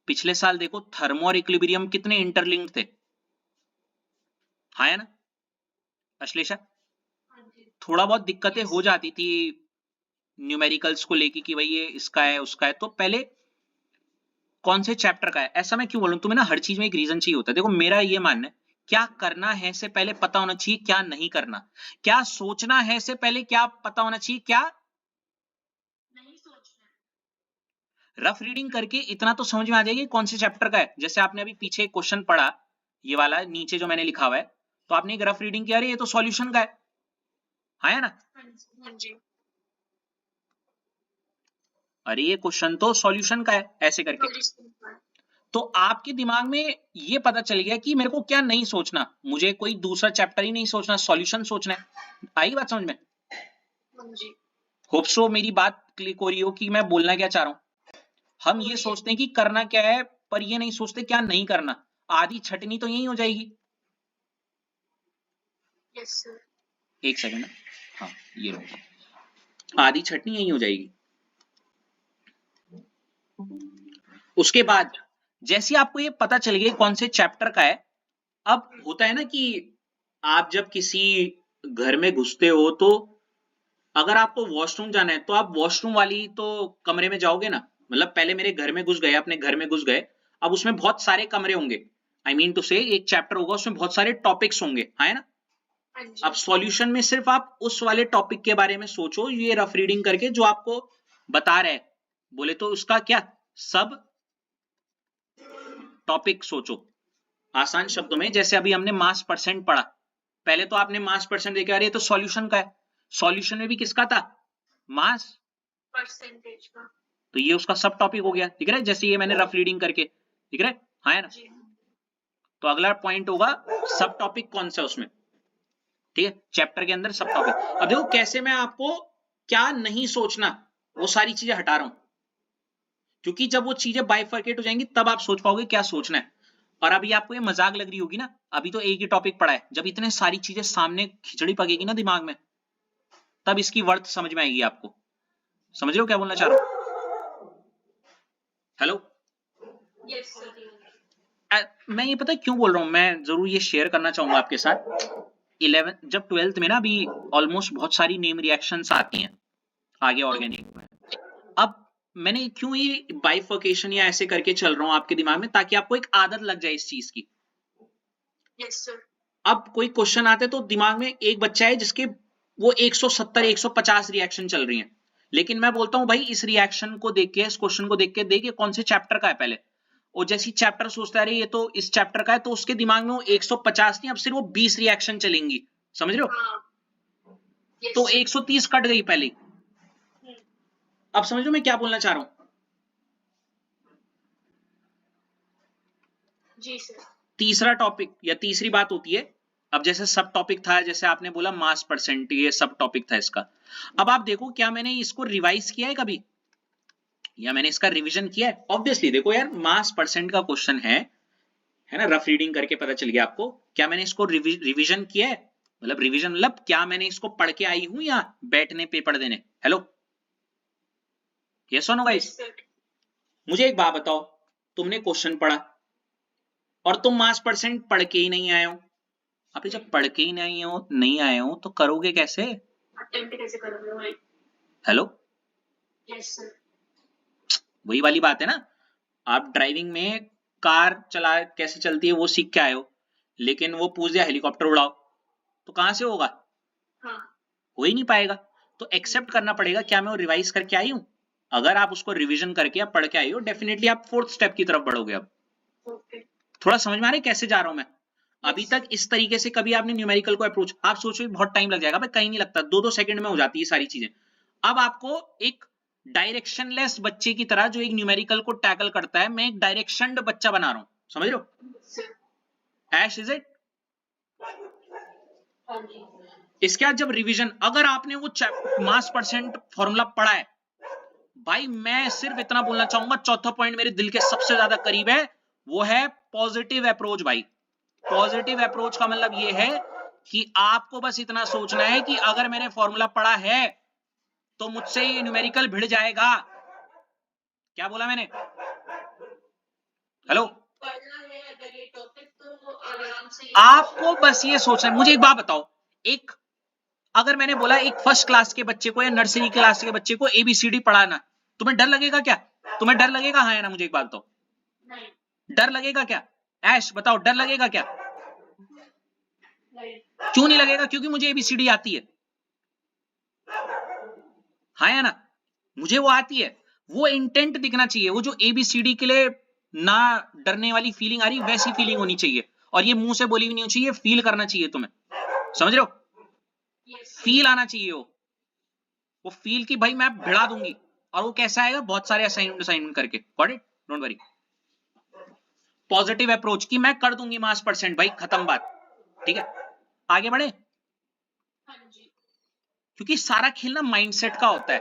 Speaker 1: पिछले साल देखो थर्मो और इक्विलिब्रियम कितने इंटरलिंक्ड थे, हाँ या ना अश्लेषा? थोड़ा बहुत दिक्कतें हो जाती थी न्यूमेरिकल्स को लेके कि भाई ये इसका है उसका है, तो पहले कौन से चैप्टर का है, ऐसा मैं क्यों बोलूं, तुम्हें ना हर चीज में एक रीजन चाहिए होता है। देखो मेरा ये मानना है, क्या करना है से पहले पता होना चाहिए क्या नहीं करना, क्या सोचना है से पहले क्या पता होना चाहिए क्या
Speaker 2: नहीं सोचना।
Speaker 1: रफ रीडिंग करके इतना तो समझ में आ जाएगी कौन से चैप्टर का है। जैसे आपने अभी पीछे एक क्वेश्चन पढ़ा, ये वाला नीचे जो मैंने लिखा हुआ है, तो आपने एक रफ रीडिंग किया, अरे ये तो सॉल्यूशन का है, हाँ या ना?
Speaker 2: हाँ जी।
Speaker 1: अरे ये क्वेश्चन तो सॉल्यूशन का है, ऐसे करके। तो आपके दिमाग में ये पता चल गया कि मेरे को क्या नहीं सोचना, मुझे कोई दूसरा चैप्टर ही नहीं सोचना, सॉल्यूशन सोचना है। आई बात समझ में? होप सो मेरी बात क्लिक हो रही हो कि मैं बोलना क्या चाह रहा हूं। हम ये सोचते हैं कि करना क्या है, पर ये नहीं सोचते क्या नहीं करना। आधी छटनी तो यही हो जाएगी।
Speaker 2: Yes sir.
Speaker 1: एक सेकंड, हाँ ये लो, आधी छटनी यही हो जाएगी। उसके बाद जैसे आपको ये पता चल गया कौन से चैप्टर का है, अब होता है ना कि आप जब किसी घर में घुसते हो तो अगर आपको वॉशरूम जाना है तो आप वॉशरूम वाली तो कमरे में जाओगे ना, मतलब पहले मेरे घर में घुस गए, अपने घर में घुस गए, अब उसमें बहुत सारे कमरे होंगे, आई मीन टू से एक चैप्टर होगा उसमें बहुत सारे टॉपिक्स होंगे, है ना? अब सॉल्यूशन में सिर्फ आप उस वाले टॉपिक के बारे में सोचो, ये रफ रीडिंग करके जो आपको बता रहे हैं, बोले तो उसका क्या सब टॉपिक सोचो। आसान शब्दों में जैसे अभी हमने मास परसेंट पढ़ा, पहले तो आपने मास परसेंट देखा, अरे ये तो सॉल्यूशन का है, सॉल्यूशन में भी किसका था, मास
Speaker 2: परसेंटेज का,
Speaker 1: तो ये उसका सब टॉपिक हो गया, दिख रहा है? जैसे ये मैंने रफ रीडिंग करके, दिख रहा है, हाँ है ना? तो अगला पॉइंट होगा सब टॉपिक कौन सा उसमें, ठीक है, चैप्टर के अंदर सब टॉपिक। अब देखो कैसे मैं आपको क्या नहीं सोचना वो सारी चीजें हटा रहा हूं, क्योंकि जब वो चीजें बाइफर्केट हो जाएंगी तब आप सोच पाओगे क्या सोचना है। और अभी आपको ये मजाक लग रही होगी ना, अभी तो एक ही टॉपिक पढ़ा है, जब इतने सारी चीजें सामने खिचड़ी पकेगी ना दिमाग में, तब इसकी वर्थ समझ में आएगी आपको। समझ रहे हो क्या बोलना चाह रहा हूं? हेलो?
Speaker 2: Yes sir.
Speaker 1: मैं ये पता है क्यों बोल रहा हूं, मैं जरूर ये शेयर करना चाहूंगा आपके साथ। 11 जब 12th में ना अभी ऑलमोस्ट बहुत सारी नेम रिएक्शंस आती हैं आगे ऑर्गेनिक में। अब मैंने क्यों ये बाइफर्केशन या ऐसे करके चल रहा हूं आपके दिमाग में, ताकि आपको एक आदत लग जाए इस चीज की।
Speaker 2: Yes sir.
Speaker 1: अब कोई क्वेश्चन आते तो दिमाग में एक बच्चा है जिसके वो 170 150 रिएक्शन चल रही हैं, लेकिन मैं बोलता हूं भाई इस रिएक्शन को देख के, इस क्वेश्चन को देख के देखिए कौन से चैप्टर का है पहले, और जैसी चैप्टर सोचता है ये तो इस चैप्टर का है, तो उसके दिमाग में वो 150 नहीं, अब सिर्फ वो 20 रिएक्शन चलेंगी। समझ रहे हो? तो 130 कट गई पहले। अब समझ लो मैं क्या बोलना चाह रहा हूं।
Speaker 2: जी सर।
Speaker 1: तीसरा टॉपिक या तीसरी बात होती है, अब जैसे सब टॉपिक था, जैसे आपने बोला मास परसेंट, ये सब टॉपिक था इसका। अब आप देखो क्या मैंने इसको रिवाइज किया है कभी, या मैंने इसका रिवीजन किया है? ऑब्वियसली देखो यार, मास परसेंट का क्वेश्चन है ना, रफ रीडिंग करके पता चल गया आपको, क्या मैंने इसको रिवीजन किया है? मतलब रिवीजन मतलब क्या मैंने इसको पढ़ के आई हूं या बैठने पेपर देने? हेलो, यस और नो गाइस? मुझे एक बात बताओ, तुमने क्वेश्चन पढ़ा और तुम मास परसेंट पढ़ के ही नहीं आए हो। अभी जब पढ़ के ही नहीं आए हो तो करोगे कैसे?
Speaker 2: अटेम्प्ट कैसे करोगे भाई?
Speaker 1: हेलो?
Speaker 2: Yes sir.
Speaker 1: वही वाली बात है ना, आप ड्राइविंग में कार चला कैसे चलती है वो सीख के आए हो, लेकिन वो पूछ दिया हेलीकॉप्टर उड़ाओ, तो कहां से होगा?
Speaker 2: हाँ।
Speaker 1: हो ही नहीं पाएगा। तो एक्सेप्ट करना पड़ेगा क्या मैं वो रिवाइज करके आई हूं। अगर आप उसको रिवीजन करके आप पढ़ के आई हो, डेफिनेटली आप फोर्थ स्टेप की तरफ बढ़ोगे। अब थोड़ा समझ में आ रहा है कैसे जा रहा हूं मैं? अभी तक इस तरीके से कभी आपने न्यूमेरिकल को अप्रोच, आप सोचो बहुत टाइम लग जाएगा, भाई कहीं नहीं लगता, 2-2 सेकंड में हो जाती है सारी चीजें। अब आपको एक डायरेक्शनलेस बच्चे की तरह जो एक न्यूमेरिकल को टैकल करता है, मैं एक डायरेक्शन बच्चा बना रहा हूं, समझ रहे हो? ऐश इज इट? इसके बाद जब रिवीजन, अगर आपने वो मास परसेंट फॉर्मूला पढ़ा है, भाई मैं सिर्फ इतना बोलना चाहूंगा, चौथा पॉइंट मेरे दिल के सबसे ज्यादा करीब है, वो है पॉजिटिव अप्रोच। भाई पॉजिटिव अप्रोच का मतलब ये है कि आपको बस इतना सोचना है कि अगर मैंने फॉर्मूला पढ़ा है तो मुझसे ये न्यूमेरिकल भिड़ जाएगा। क्या बोला मैंने? हेलो, आपको बस ये सोचना है। मुझे एक बात बताओ, एक अगर मैंने बोला एक फर्स्ट क्लास के बच्चे को या नर्सरी क्लास के बच्चे को ABCD पढ़ाना, तुम्हें डर लगेगा क्या? तुम्हें डर लगेगा? हाँ या ना? मुझे एक बात बताओ, डर लगेगा क्या? ऐश बताओ, डर लगेगा क्या? क्यों नहीं लगेगा? क्योंकि मुझे ABCD आती है। हाँ या ना? मुझे वो आती है। वो इंटेंट दिखना चाहिए, वो जो ABCD के लिए ना डरने वाली फीलिंग आ रही, वैसी फीलिंग होनी चाहिए। और ये मुंह से बोली भी नहीं होनी चाहिए, फील करना चाहिए तुम्हें। समझ रहे हो? फील आना चाहिए। वो फील की भाई मैं भिड़ा दूंगी। और वो कैसा आएगा? बहुत सारे असाइनमेंट करके। Got it? Don't worry. Positive approach की मैं कर दूंगी मास परसेंट भाई, खत्म बात। ठीक है, आगे बढ़े। क्योंकि सारा खेल ना माइंडसेट का होता है।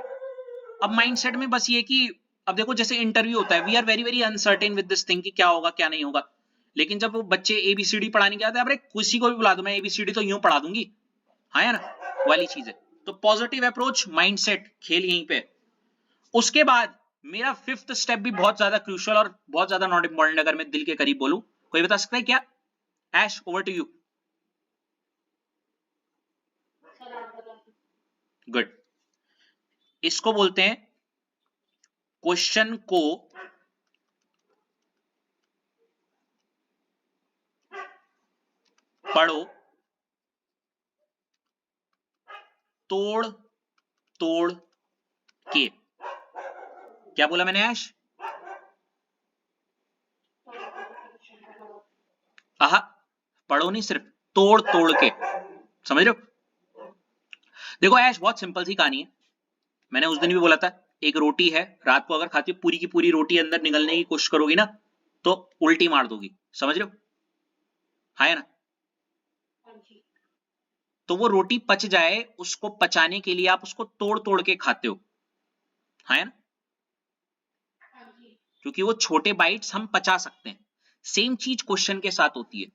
Speaker 1: अब माइंडसेट में बस ये कि अब देखो जैसे इंटरव्यू होता है, we are very very uncertain with this thing कि क्या होगा क्या नहीं होगा। लेकिन जब वो बच्चे ABCD पढ़ाने के आते हैं, अरे किसी को भी बुला दो, मैं ABCD तो यूं पढ़ा दूंगी। हाँ या ना? वाली चीज है। तो पॉजिटिव अप्रोच, माइंडसेट, खेल यहीं पे। उसके बाद मेरा 5th स्टेप भी बहुत ज्यादा क्रूशियल और बहुत ज्यादा नॉट इंपॉर्टेंट, अगर मैं दिल के करीब बोलूं। कोई बता सकता है क्या? ऐश, ओवर टू यू। गुड। इसको बोलते हैं क्वेश्चन को पढ़ो तोड़ तोड़ के। क्या बोला मैंने ऐश? आहा, पढ़ो नहीं, सिर्फ तोड़ तोड़ के। समझ रहे हो? देखो ऐश, बहुत सिंपल सी कहानी है। मैंने उस दिन भी बोला था, एक रोटी है, रात को अगर खाती हो पूरी की पूरी रोटी अंदर निगलने की कोशिश करोगी ना तो उल्टी मार दोगी। समझ रहे हो? हाँ ना? तो वो रोटी पच जाए, उसको पचाने के लिए आप उसको तोड़ तोड़ के खाते हो। हाँ ना? क्योंकि वो छोटे बाइट्स हम पचा सकते हैं। सेम चीज क्वेश्चन के साथ होती है।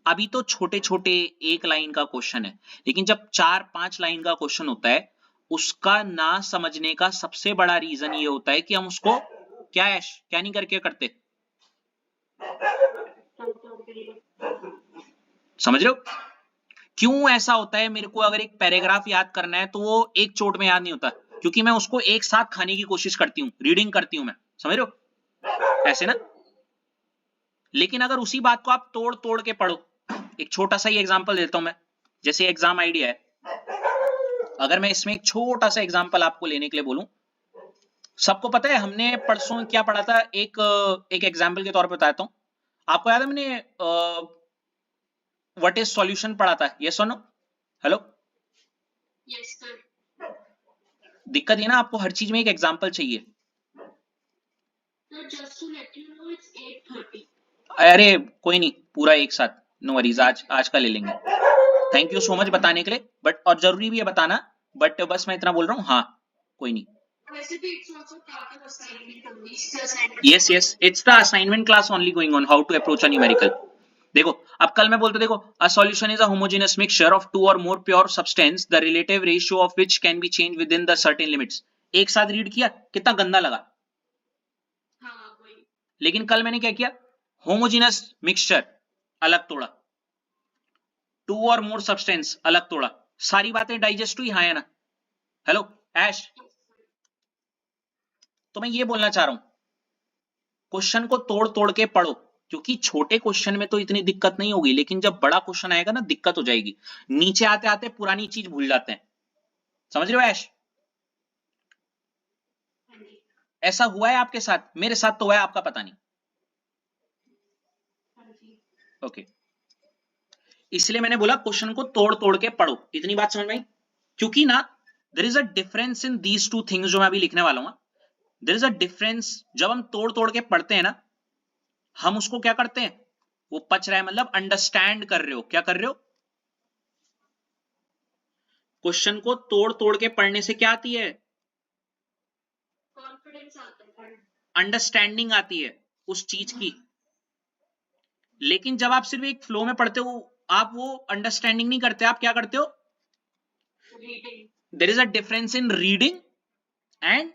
Speaker 1: अभी तो छोटे छोटे एक लाइन का क्वेश्चन है, लेकिन जब 4-5 लाइन का क्वेश्चन होता है, उसका ना समझने का सबसे बड़ा रीजन ये होता है कि हम उसको क्या ऐश क्या नहीं करके करते। समझ रहे हो? क्यों ऐसा होता है? मेरे को अगर एक पैराग्राफ याद करना है तो वो एक चोट में याद नहीं होता, क्योंकि मैं उसको एक साथ खाने की कोशिश करती हूँ, रीडिंग करती हूँ मैं। समझ रहे हो? ऐसे ना। लेकिन अगर उसी बात को आप तोड़ तोड़ के पढ़ो, एक छोटा सा ही एग्जांपल देता हूं मैं। जैसे एग्जाम आइडिया है, अगर मैं इसमें एक छोटा सा एग्जांपल आपको लेने के लिए बोलूं, सबको पता है हमने परसों क्या पढ़ा था, एक एग्जांपल के तौर पे बताता हूं। आपको याद है मैंने व्हाट इज सॉल्यूशन पढ़ा था? यस और नो? हेलो?
Speaker 2: Yes sir.
Speaker 1: दिक्कत ये ना, आपको हर चीज में एक एग्जांपल चाहिए।
Speaker 2: Just to let you know, it's 8:30.
Speaker 1: अरे कोई नहीं, पूरा एक साथ, नो वरीज, आज का ले लेंगे। थैंक यू सो मच बताने के लिए, बट और जरूरी भी है बताना, बट बस मैं इतना बोल रहा हूँ। हाँ कोई नहीं। Yes, yes, it's the assignment class only going on, how to approach a numerical. देखो, अब कल मैं बोलता देखो, a solution is a homogeneous mixture of two or more pure substance, the relative ratio of which can be changed within the certain limits. एक साथ रीड किया, कितना गंदा लगा।
Speaker 2: हाँ,
Speaker 1: लेकिन कल मैंने क्या किया? होमोजेनस मिक्सचर अलग तोड़ा, टू और मोर सब्सटेंस अलग तोड़ा, सारी बातें डाइजेस्ट हुई। हाँ या ना? हेलो ऐश, तो मैं ये बोलना चाह रहा हूं, क्वेश्चन को तोड़ तोड़ के पढ़ो, क्योंकि छोटे क्वेश्चन में तो इतनी दिक्कत नहीं होगी, लेकिन जब बड़ा क्वेश्चन आएगा ना दिक्कत हो जाएगी। नीचे आते आते पुरानी चीज भूल जाते हैं। समझ रहे हो ऐश? ऐसा हुआ है आपके साथ? मेरे साथ तो हुआ है, आपका पता नहीं। ओके, इसलिए मैंने बोला क्वेश्चन को तोड़ तोड़ के पढ़ो। इतनी बात समझ में आई? क्योंकि ना there is a difference in these two things जो मैं अभी लिखने वाला हूं। There is a difference. जब हम तोड़ तोड़ के पढ़ते हैं ना, हम उसको क्या करते हैं, वो पच रहा है मतलब अंडरस्टैंड कर रहे हो। क्या कर रहे हो? क्वेश्चन को तोड़ तोड़ के पढ़ने से क्या आती है?
Speaker 2: कॉन्फिडेंस आता है,
Speaker 1: अंडरस्टैंडिंग आती है उस चीज की। लेकिन जब आप सिर्फ एक फ्लो में पढ़ते हो, आप वो अंडरस्टैंडिंग नहीं करते, आप क्या करते हो?
Speaker 2: Reading.
Speaker 1: There is a difference in reading and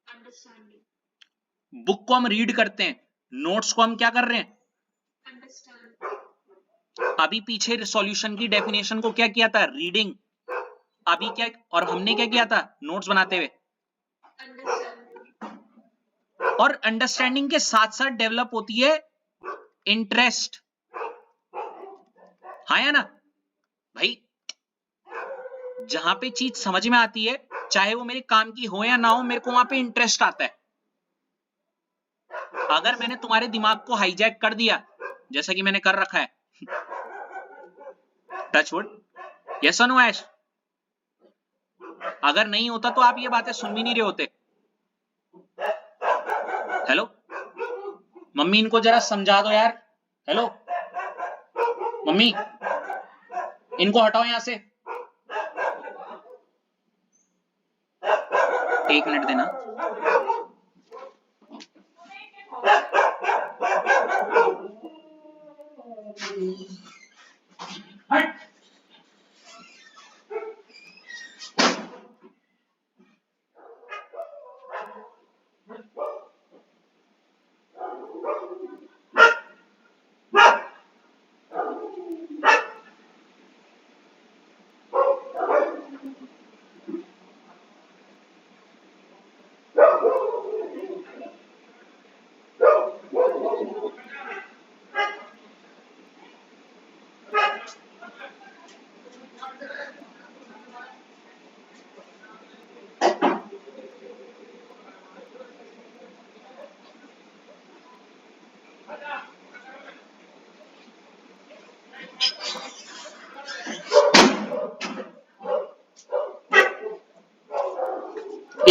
Speaker 2: understanding.
Speaker 1: Book को हम रीड करते हैं, नोट्स को हम क्या कर रहे हैं,
Speaker 2: अंडरस्टैंड।
Speaker 1: अभी पीछे सॉल्यूशन की डेफिनेशन को क्या किया था, रीडिंग, अभी क्या, और हमने क्या किया था नोट्स बनाते हुए,
Speaker 2: अंडरस्टैंडिंग।
Speaker 1: और अंडरस्टैंडिंग के साथ साथ डेवलप होती है इंटरेस्ट। हाँ या ना भाई, जहां पे चीज समझ में आती है, चाहे वो मेरे काम की हो या ना हो, मेरे को वहां पे इंटरेस्ट आता है। अगर मैंने तुम्हारे दिमाग को हाईजैक कर दिया, जैसा कि मैंने कर रखा है, टच वुड, यस और नो ऐश, अगर नहीं होता तो आप ये बातें सुन भी नहीं रहे होते। हेलो मम्मी, इनको जरा समझा दो यार। हेलो मम्मी, इनको हटाओ यहां से, 1 मिनट देना। हट।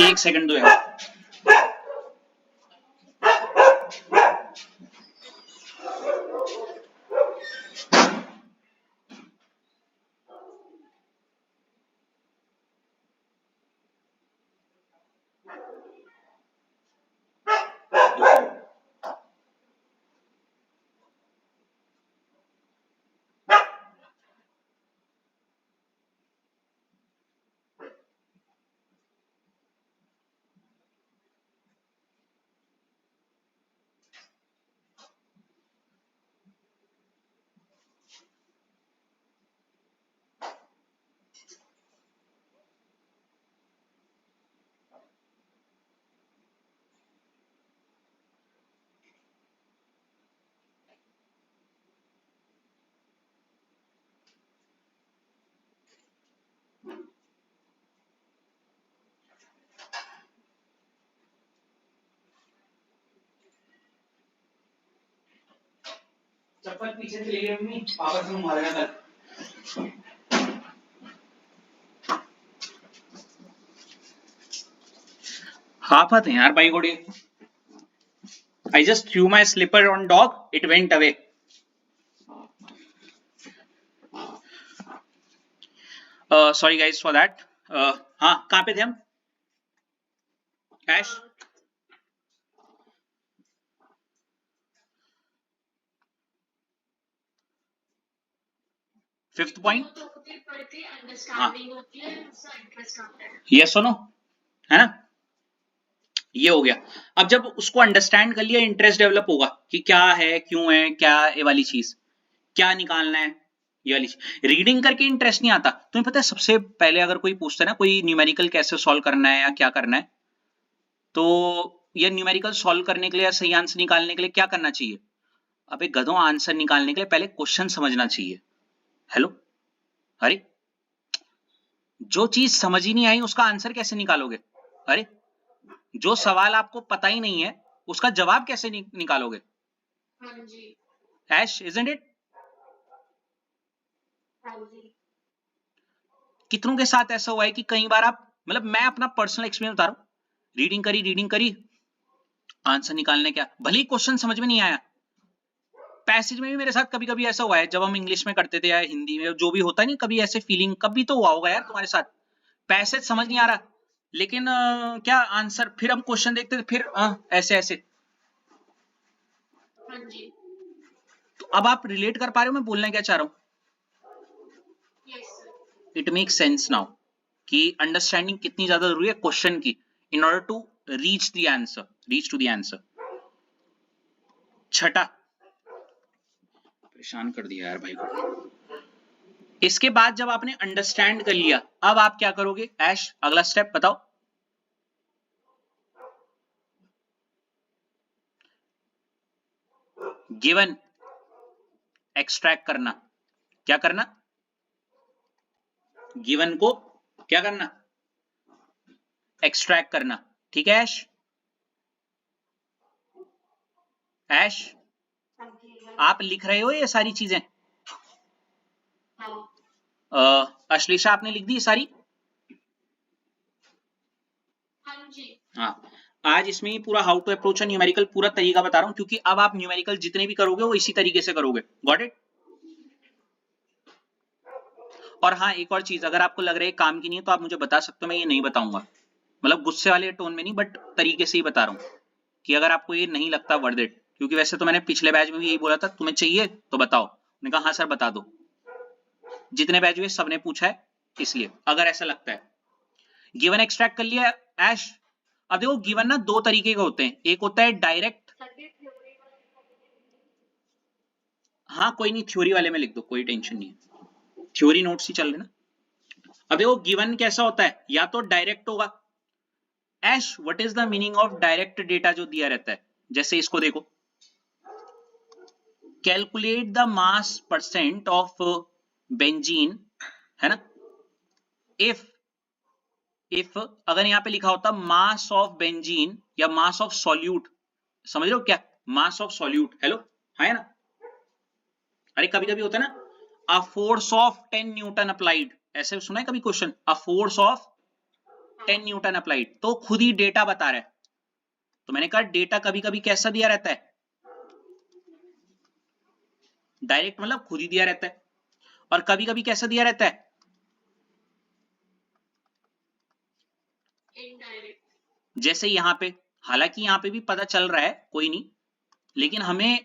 Speaker 1: एक सेकंड दो यार। चप्पल पीछे से ले गई मम्मी, पापा से मारेगा कल। हाफत है यार भाई गोड़ी। I just threw my slipper on dog, it went away. Sorry guys for that. हाँ कहाँ पे थे हम? Ash? फिफ्थ पॉइंट, यस सुनो, है ना, ये हो गया। अब जब उसको अंडरस्टैंड कर लिया, इंटरेस्ट डेवलप होगा कि क्या है, क्यों है, क्या ये वाली चीज, क्या निकालना है, ये वाली चीज। रीडिंग करके इंटरेस्ट नहीं आता। तुम्हें पता है सबसे पहले अगर कोई पूछता है ना, कोई न्यूमेरिकल कैसे सॉल्व करना है या क्या करना है, तो ये न्यूमेरिकल सॉल्व करने के लिए या सही आंसर निकालने के लिए क्या करना चाहिए? अबे गधों, आंसर निकालने के लिए पहले क्वेश्चन समझना चाहिए। हेलो, अरे जो चीज समझ ही नहीं आई उसका आंसर कैसे निकालोगे? अरे जो सवाल आपको पता ही नहीं है उसका जवाब कैसे निकालोगे?
Speaker 2: हाँ जी।
Speaker 1: ऐश, इजंट इट?
Speaker 2: हाँ जी।
Speaker 1: कितनों के साथ ऐसा हुआ है कि कई बार आप, मतलब मैं अपना पर्सनल एक्सपीरियंस बता रहा हूं, रीडिंग करी, आंसर निकालने क्या, भले ही क्वेश्चन समझ में नहीं आया। पैसेज में भी मेरे साथ कभी कभी ऐसा हुआ है, जब हम इंग्लिश में करते थे या हिंदी में, जो भी होता है नहीं, कभी ऐसे फीलिंग कभी तो हुआ होगा यार तुम्हारे साथ, पैसेज समझ नहीं आ रहा, लेकिन क्या आंसर, फिर हम क्वेश्चन देखते थे, फिर ऐसे ऐसे।
Speaker 2: हाँ जी।
Speaker 1: तो अब आप रिलेट कर पा रहे हो मैं बोलना क्या चाह रहा हूं?
Speaker 2: Yes sir.
Speaker 1: It make sense now कि अंडरस्टैंडिंग कितनी ज्यादा जरूरी है क्वेश्चन की। in order to reach the answer, reach to the answer. छठा, परेशान कर दिया यार भाई को। इसके बाद जब आपने अंडरस्टैंड कर लिया, अब आप क्या करोगे ऐश? अगला स्टेप बताओ। गिवन एक्सट्रैक्ट करना। क्या करना? गिवन को क्या करना? एक्सट्रैक्ट करना। ठीक है ऐश? ऐश आप लिख रहे हो ये सारी चीजें? अश्लेषा आपने लिख दी ये सारी? हाँ, आज इसमें पूरा हाउ टू अप्रोच न्यूमेरिकल पूरा तरीका बता रहा हूं, क्योंकि अब आप न्यूमेरिकल जितने भी करोगे वो इसी तरीके से करोगे। Got it? और हाँ, एक और चीज, अगर आपको लग रहा है काम की नहीं है तो आप मुझे बता सकते हो, मैं ये नहीं बताऊंगा, मतलब गुस्से वाले टोन में नहीं, बट तरीके से ही बता रहा हूँ कि अगर आपको ये नहीं लगता वर्थ इट, क्योंकि वैसे तो मैंने पिछले बैच में भी यही बोला था, तुम्हें चाहिए तो बताओ। मैंने कहा हाँ सर बता दो। जितने बैच हुए सबने पूछा है, इसलिए अगर ऐसा लगता है। गिवन एक्सट्रैक्ट कर लिया ऐश? अब देखो गिवन ना दो तरीके के होते हैं, एक होता है डायरेक्ट। हाँ कोई नहीं, थ्योरी वाले में लिख दो, कोई टेंशन नहीं है, थ्योरी नोट्स ही चल रहे ना। अब देखो गिवन कैसा होता है, या तो डायरेक्ट होगा। Ash what is the meaning of direct data जो दिया रहता है? जैसे इसको देखो, calculate the mass percent of benzene, है ना। इफ अगर यहां पे लिखा होता मास ऑफ बेंजीन या मास ऑफ सॉल्यूट, समझ रहे हो क्या? मास ऑफ सॉल्यूट, हेलो, है ना। अरे कभी कभी होता है ना, a force of 10 Newton applied, ऐसे सुना है कभी question, a force of 10 Newton applied, तो खुद ही डेटा बता रहा है। तो मैंने कहा डेटा कभी कभी कैसा दिया रहता है? डायरेक्ट, मतलब खुद ही दिया रहता है। और कभी कभी कैसा दिया रहता है? इनडायरेक्ट। जैसे यहां पे, हालांकि यहां पे भी पता चल रहा है, कोई नहीं, लेकिन हमें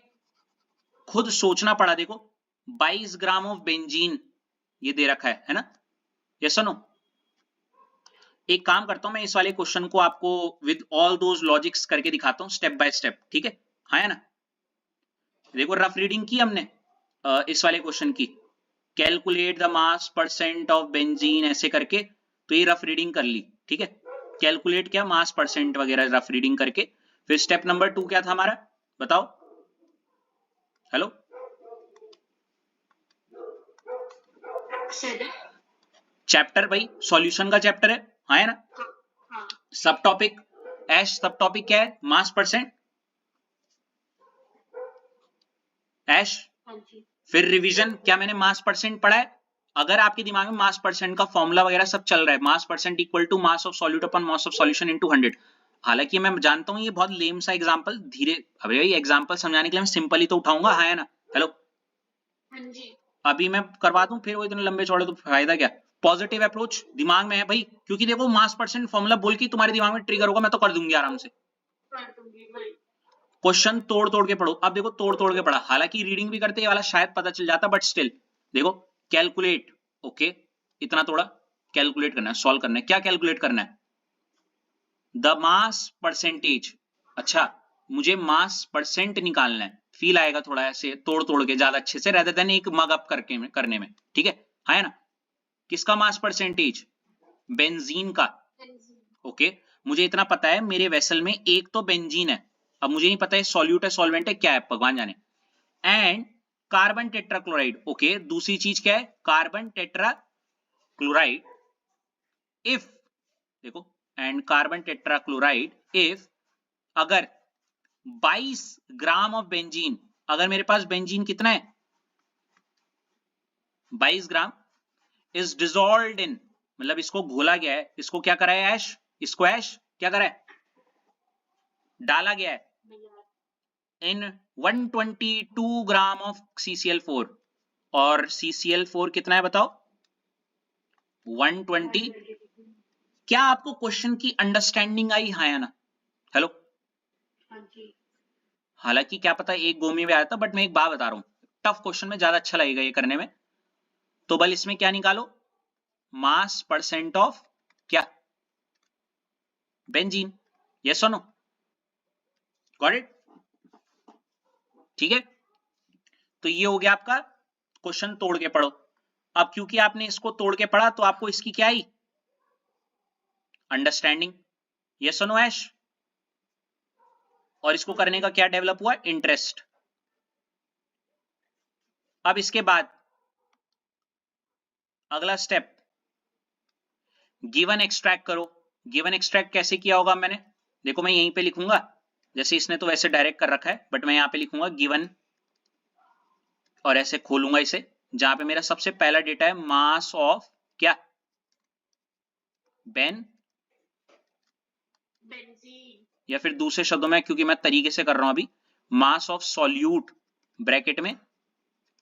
Speaker 1: खुद सोचना पड़ा। देखो 22 ग्राम ऑफ बेंजीन ये दे रखा है ना। Yes no? एक काम करता हूं मैं, इस वाले क्वेश्चन को आपको विद ऑल दोज लॉजिक्स करके दिखाता हूं स्टेप बाय स्टेप, ठीक है? हाँ है ना। देखो रफ रीडिंग की हमने इस वाले क्वेश्चन की, calculate the mass percent of benzene ऐसे करके, तो ये रफ रीडिंग कर ली, ठीक है। कैलकुलेट क्या, मास परसेंट वगैरह रफ रीडिंग करके। फिर स्टेप नंबर 2 क्या था हमारा, बताओ। हेलो, चैप्टर भाई सॉल्यूशन का चैप्टर है, हाँ है ना। सब टॉपिक ऐश, सब टॉपिक क्या है? मास परसेंट ऐश। फिर रिवीजन, क्या मैंने मास परसेंट पढ़ा है? अगर आपके दिमाग में मास परसेंट का फॉर्मूला वगैरह सब चल रहा है, mass percent equal to mass of solute upon mass of solution into 100। हालांकि मैं जानता हूं ये बहुत लेम सा एग्जांपल, धीरे, अबे भाई एग्जांपल समझाने के लिए मैं सिंपल ही तो उठाऊंगा, हाँ है ना। हेलो, हाँ जी, अभी मैं करवा दूं, फिर वो इतने लंबे चौड़े तो फायदा क्या। पॉजिटिव अप्रोच दिमाग में है भाई, क्योंकि देखो मास परसेंट फॉर्मूला बोल के तुम्हारे दिमाग में ट्रिगर होगा, मैं तो कर दूंगी आराम से। क्वेश्चन तोड़ तोड़ के पढ़ो। अब देखो तोड़ तोड़ के पढ़ा, हालांकि रीडिंग भी करते ये वाला शायद पता चल जाता, बट स्टिल देखो कैलकुलेट, ओके, इतना थोड़ा कैलकुलेट करना है, सॉल्व करना है। क्या कैलकुलेट करना है? The mass percentage. अच्छा, मुझे मास परसेंट निकालना है, फील आएगा थोड़ा ऐसे तोड़ तोड़ के ज्यादा अच्छे से, रेदर देन एक मग अप करके करने में, ठीक है ना। किसका मास परसेंटेज? बेंजीन का। ओके, मुझे इतना पता है मेरे वेसल में एक तो बेंजीन है, अब मुझे नहीं पता है सॉल्यूट है सॉल्वेंट है क्या है, भगवान जाने। एंड कार्बन टेट्राक्लोराइड, ओके, दूसरी चीज क्या है? Carbon tetrachloride. इफ, देखो, एंड कार्बन टेट्राक्लोराइड इफ, अगर 22 ग्राम ऑफ बेंजीन, अगर मेरे पास बेंजीन कितना है? 22 ग्राम इज डिसॉल्व्ड इन, मतलब इसको घोला गया है, इसको क्या करा है ऐश? इसको ऐश क्या करा है? डाला गया है इन 122 ग्राम ऑफ CCl4। और CCl4 कितना है बताओ? 120। क्या आपको क्वेश्चन की अंडरस्टैंडिंग आई, हाँ या ना? हेलो, हालांकि क्या पता एक गो में भी आया था, बट मैं एक बात बता रहा हूं, टफ क्वेश्चन में ज्यादा अच्छा लगेगा ये करने में। तो बल इसमें क्या निकालो? मास परसेंट ऑफ क्या? बेंजीन, यस और नो, गॉट इट? ठीक है, तो ये हो गया आपका क्वेश्चन तोड़ के पढ़ो। अब क्योंकि आपने इसको तोड़ के पढ़ा तो आपको इसकी क्या आई, अंडरस्टैंडिंग, यस और नो ऐश? और इसको करने का क्या डेवलप हुआ, इंटरेस्ट। अब इसके बाद अगला स्टेप, गिवन एक्सट्रैक्ट करो। गिवन एक्सट्रैक्ट कैसे किया होगा मैंने, देखो मैं यहीं पे लिखूंगा, जैसे इसने तो वैसे डायरेक्ट कर रखा है, बट मैं यहां पे लिखूंगा गिवन, और ऐसे खोलूंगा इसे, जहां पे मेरा सबसे पहला डेटा है मास ऑफ क्या,
Speaker 2: बेंजीन,
Speaker 1: या फिर दूसरे शब्दों में, क्योंकि मैं तरीके से कर रहा हूं अभी, मास ऑफ सॉल्यूट ब्रैकेट में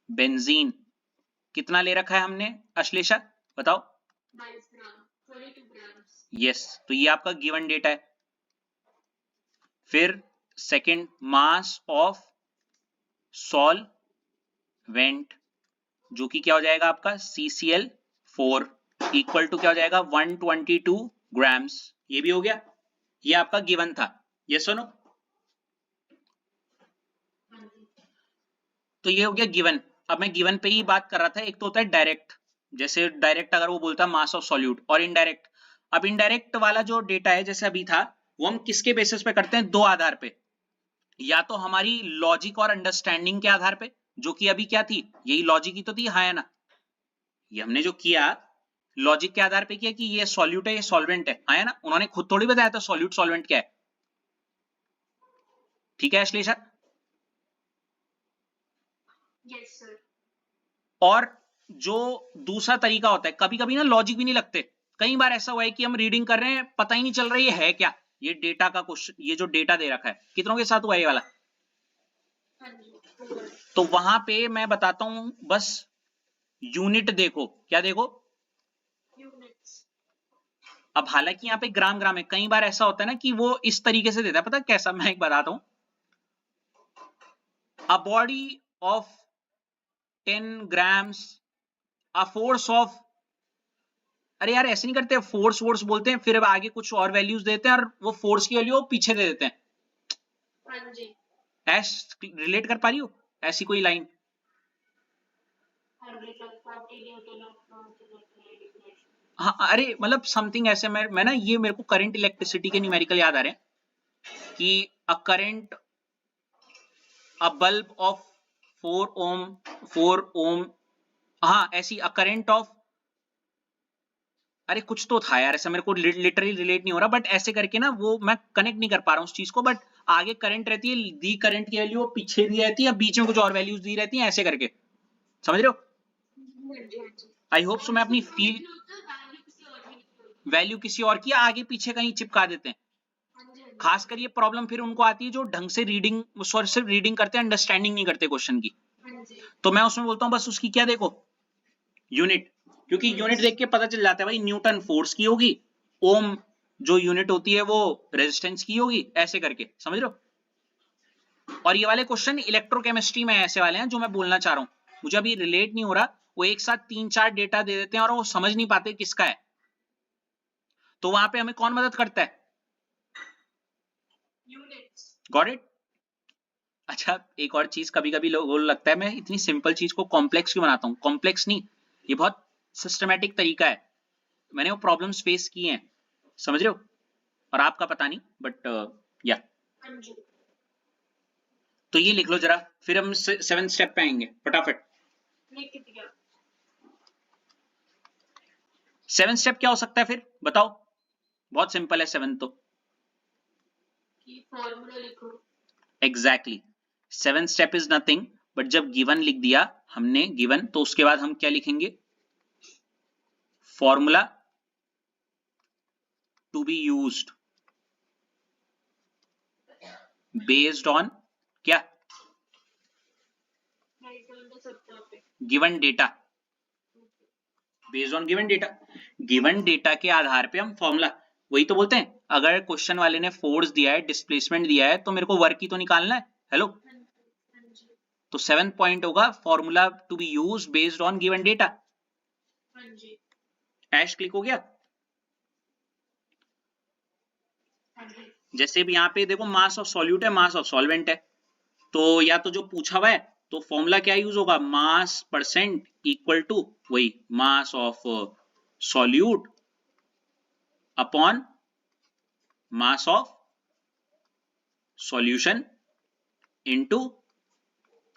Speaker 1: बेंजीन, कितना ले रखा है हमने अश्लेषा, बताओ?
Speaker 2: 22 ग्राम, 22 ग्राम्स।
Speaker 1: यस, तो ये आपका गिवन डेटा है। फिर सेकंड, मास ऑफ सॉल्वेंट, जो कि क्या हो जाएगा आपका CCl4, इक्वल टू क्या हो जाएगा 122 ग्राम्स, ये भी हो गया, ये आपका गिवन था, यस और नो? तो ये हो गया गिवन। अब मैं गिवन पे ही बात कर रहा था, एक तो होता है डायरेक्ट, जैसे डायरेक्ट अगर वो बोलता मास ऑफ सॉल्यूट, और इनडायरेक्ट। अब इनडायरेक्ट वाला जो डेटा है जैसे अभी था, वो हम किसके बेसिस पे करते हैं, दो आधार पे, या तो हमारी लॉजिक और अंडरस्टैंडिंग के आधार पे, जो कि अभी क्या थी, यही लॉजिक ही तो थी, हाँ या ना? ये हमने जो किया लॉजिक के आधार पे किया कि ये सॉल्यूट है, ये सॉल्वेंट है, हाँ या ना? उन्होंने खुद थोड़ी बताया था सॉल्यूट सॉल्वेंट क्या है, ठीक है अश्लेषा?
Speaker 2: Yes sir.
Speaker 1: और जो दूसरा तरीका होता है, कभी कभी ना लॉजिक भी नहीं लगते, कई बार ऐसा हुआ है कि हम रीडिंग कर रहे हैं, पता ही नहीं चल रहा ये है क्या, ये डेटा का क्वेश्चन, ये जो डेटा दे रखा है, कितनों के साथ हुआ ये वाला? तो वहां पे मैं बताता हूं, बस यूनिट देखो, क्या देखो,
Speaker 2: यूनिट्स।
Speaker 1: अब हालांकि यहाँ पे ग्राम ग्राम है, कई बार ऐसा होता है ना कि वो इस तरीके से देता है, पता है कैसा, मैं एक बताता हूं, a body of 10 grams, a force of, अरे यार ऐसे नहीं करते, फोर्स फोर्स बोलते हैं, फिर आगे कुछ और वैल्यूज देते हैं, और वो फोर्स की वैल्यू पीछे दे देते हैं।
Speaker 2: हाँ जी।
Speaker 1: ऐश रिलेट कर पा रही हो ऐसी कोई लाइन? हाँ, अरे मतलब समथिंग ऐसे, मैं ना, ये मेरे को करंट इलेक्ट्रिसिटी के न्यूमेरिकल याद आ रहे हैं कि a current, a bulb of 4 ओम, हाँ ऐसी, अ करंट ऑफ, अरे कुछ तो था यार ऐसा, मेरे को लिटरली रिलेट नहीं हो रहा, बट ऐसे करके ना वो मैं कनेक्ट नहीं कर पा रहा हूँ उस चीज को, बट आगे करंट रहती है, दी करंट की वैल्यू पीछे दी रहती है, बीच में कुछ और वैल्यूज दी रहती हैं, ऐसे करके, समझ रहे हो? I hope so. मैं अपनी फील, वैल्यू किसी और की आगे पीछे कहीं चिपका देते हैं, खासकर ये प्रॉब्लम फिर उनको आती है जो ढंग से रीडिंग, सिर्फ रीडिंग करते हैं, अंडरस्टैंडिंग नहीं करते क्वेश्चन की, तो मैं उसमें बोलता हूँ बस उसकी क्या देखो, यूनिट, क्योंकि यूनिट देख के पता चल जाता है भाई, न्यूटन फोर्स की होगी, ओम जो यूनिट होती है वो रेजिस्टेंस की होगी, ऐसे करके, समझ रहे हो? और ये वाले क्वेश्चन इलेक्ट्रोकेमिस्ट्री में ऐसे वाले हैं जो मैं बोलना चाह रहा हूं, मुझे अभी रिलेट नहीं हो रहा, वो एक साथ 3-4 डेटा दे देते हैं और वो समझ नहीं पाते किसका है, तो वहां पे हमें कौन मदद करता है,
Speaker 2: यूनिट्स।
Speaker 1: Got it? अच्छा, एक और चीज, कभी कभी लोगों को लगता है मैं इतनी सिंपल चीज को कॉम्प्लेक्स क्यों बनाता हूँ, कॉम्प्लेक्स नहीं, ये बहुत सिस्टमेटिक तरीका है, मैंने वो प्रॉब्लम्स फेस किए हैं, समझ रहे हो? और आपका पता नहीं, बट या तो ये लिख लो जरा, फिर हम 7th स्टेप पे आएंगे फटाफट। 7th स्टेप क्या हो सकता है फिर बताओ? बहुत सिंपल है 7 तो,
Speaker 2: फॉर्मूला लिखो।
Speaker 1: Exactly, 7th step is nothing but जब गिवन लिख दिया हमने, गिवन, तो उसके बाद हम क्या लिखेंगे, formula to be used based on क्या, given data, based on given data, given data के आधार पे हम फॉर्मूला, वही तो बोलते हैं, अगर क्वेश्चन वाले ने फोर्स दिया है, डिस्प्लेसमेंट दिया है, तो मेरे को वर्क की तो निकालना है, हेलो? तो 7th पॉइंट होगा formula to be used based on given data. Ash click हो गया?
Speaker 2: हाँ जी।
Speaker 1: जैसे भी यहाँ पे देखो मास ऑफ सॉल्यूट है, मास ऑफ सॉल्वेंट है, तो या तो जो पूछा हुआ है तो फॉर्मूला क्या यूज होगा, मास परसेंट इक्वल टू वही मास of solute upon mass of solution into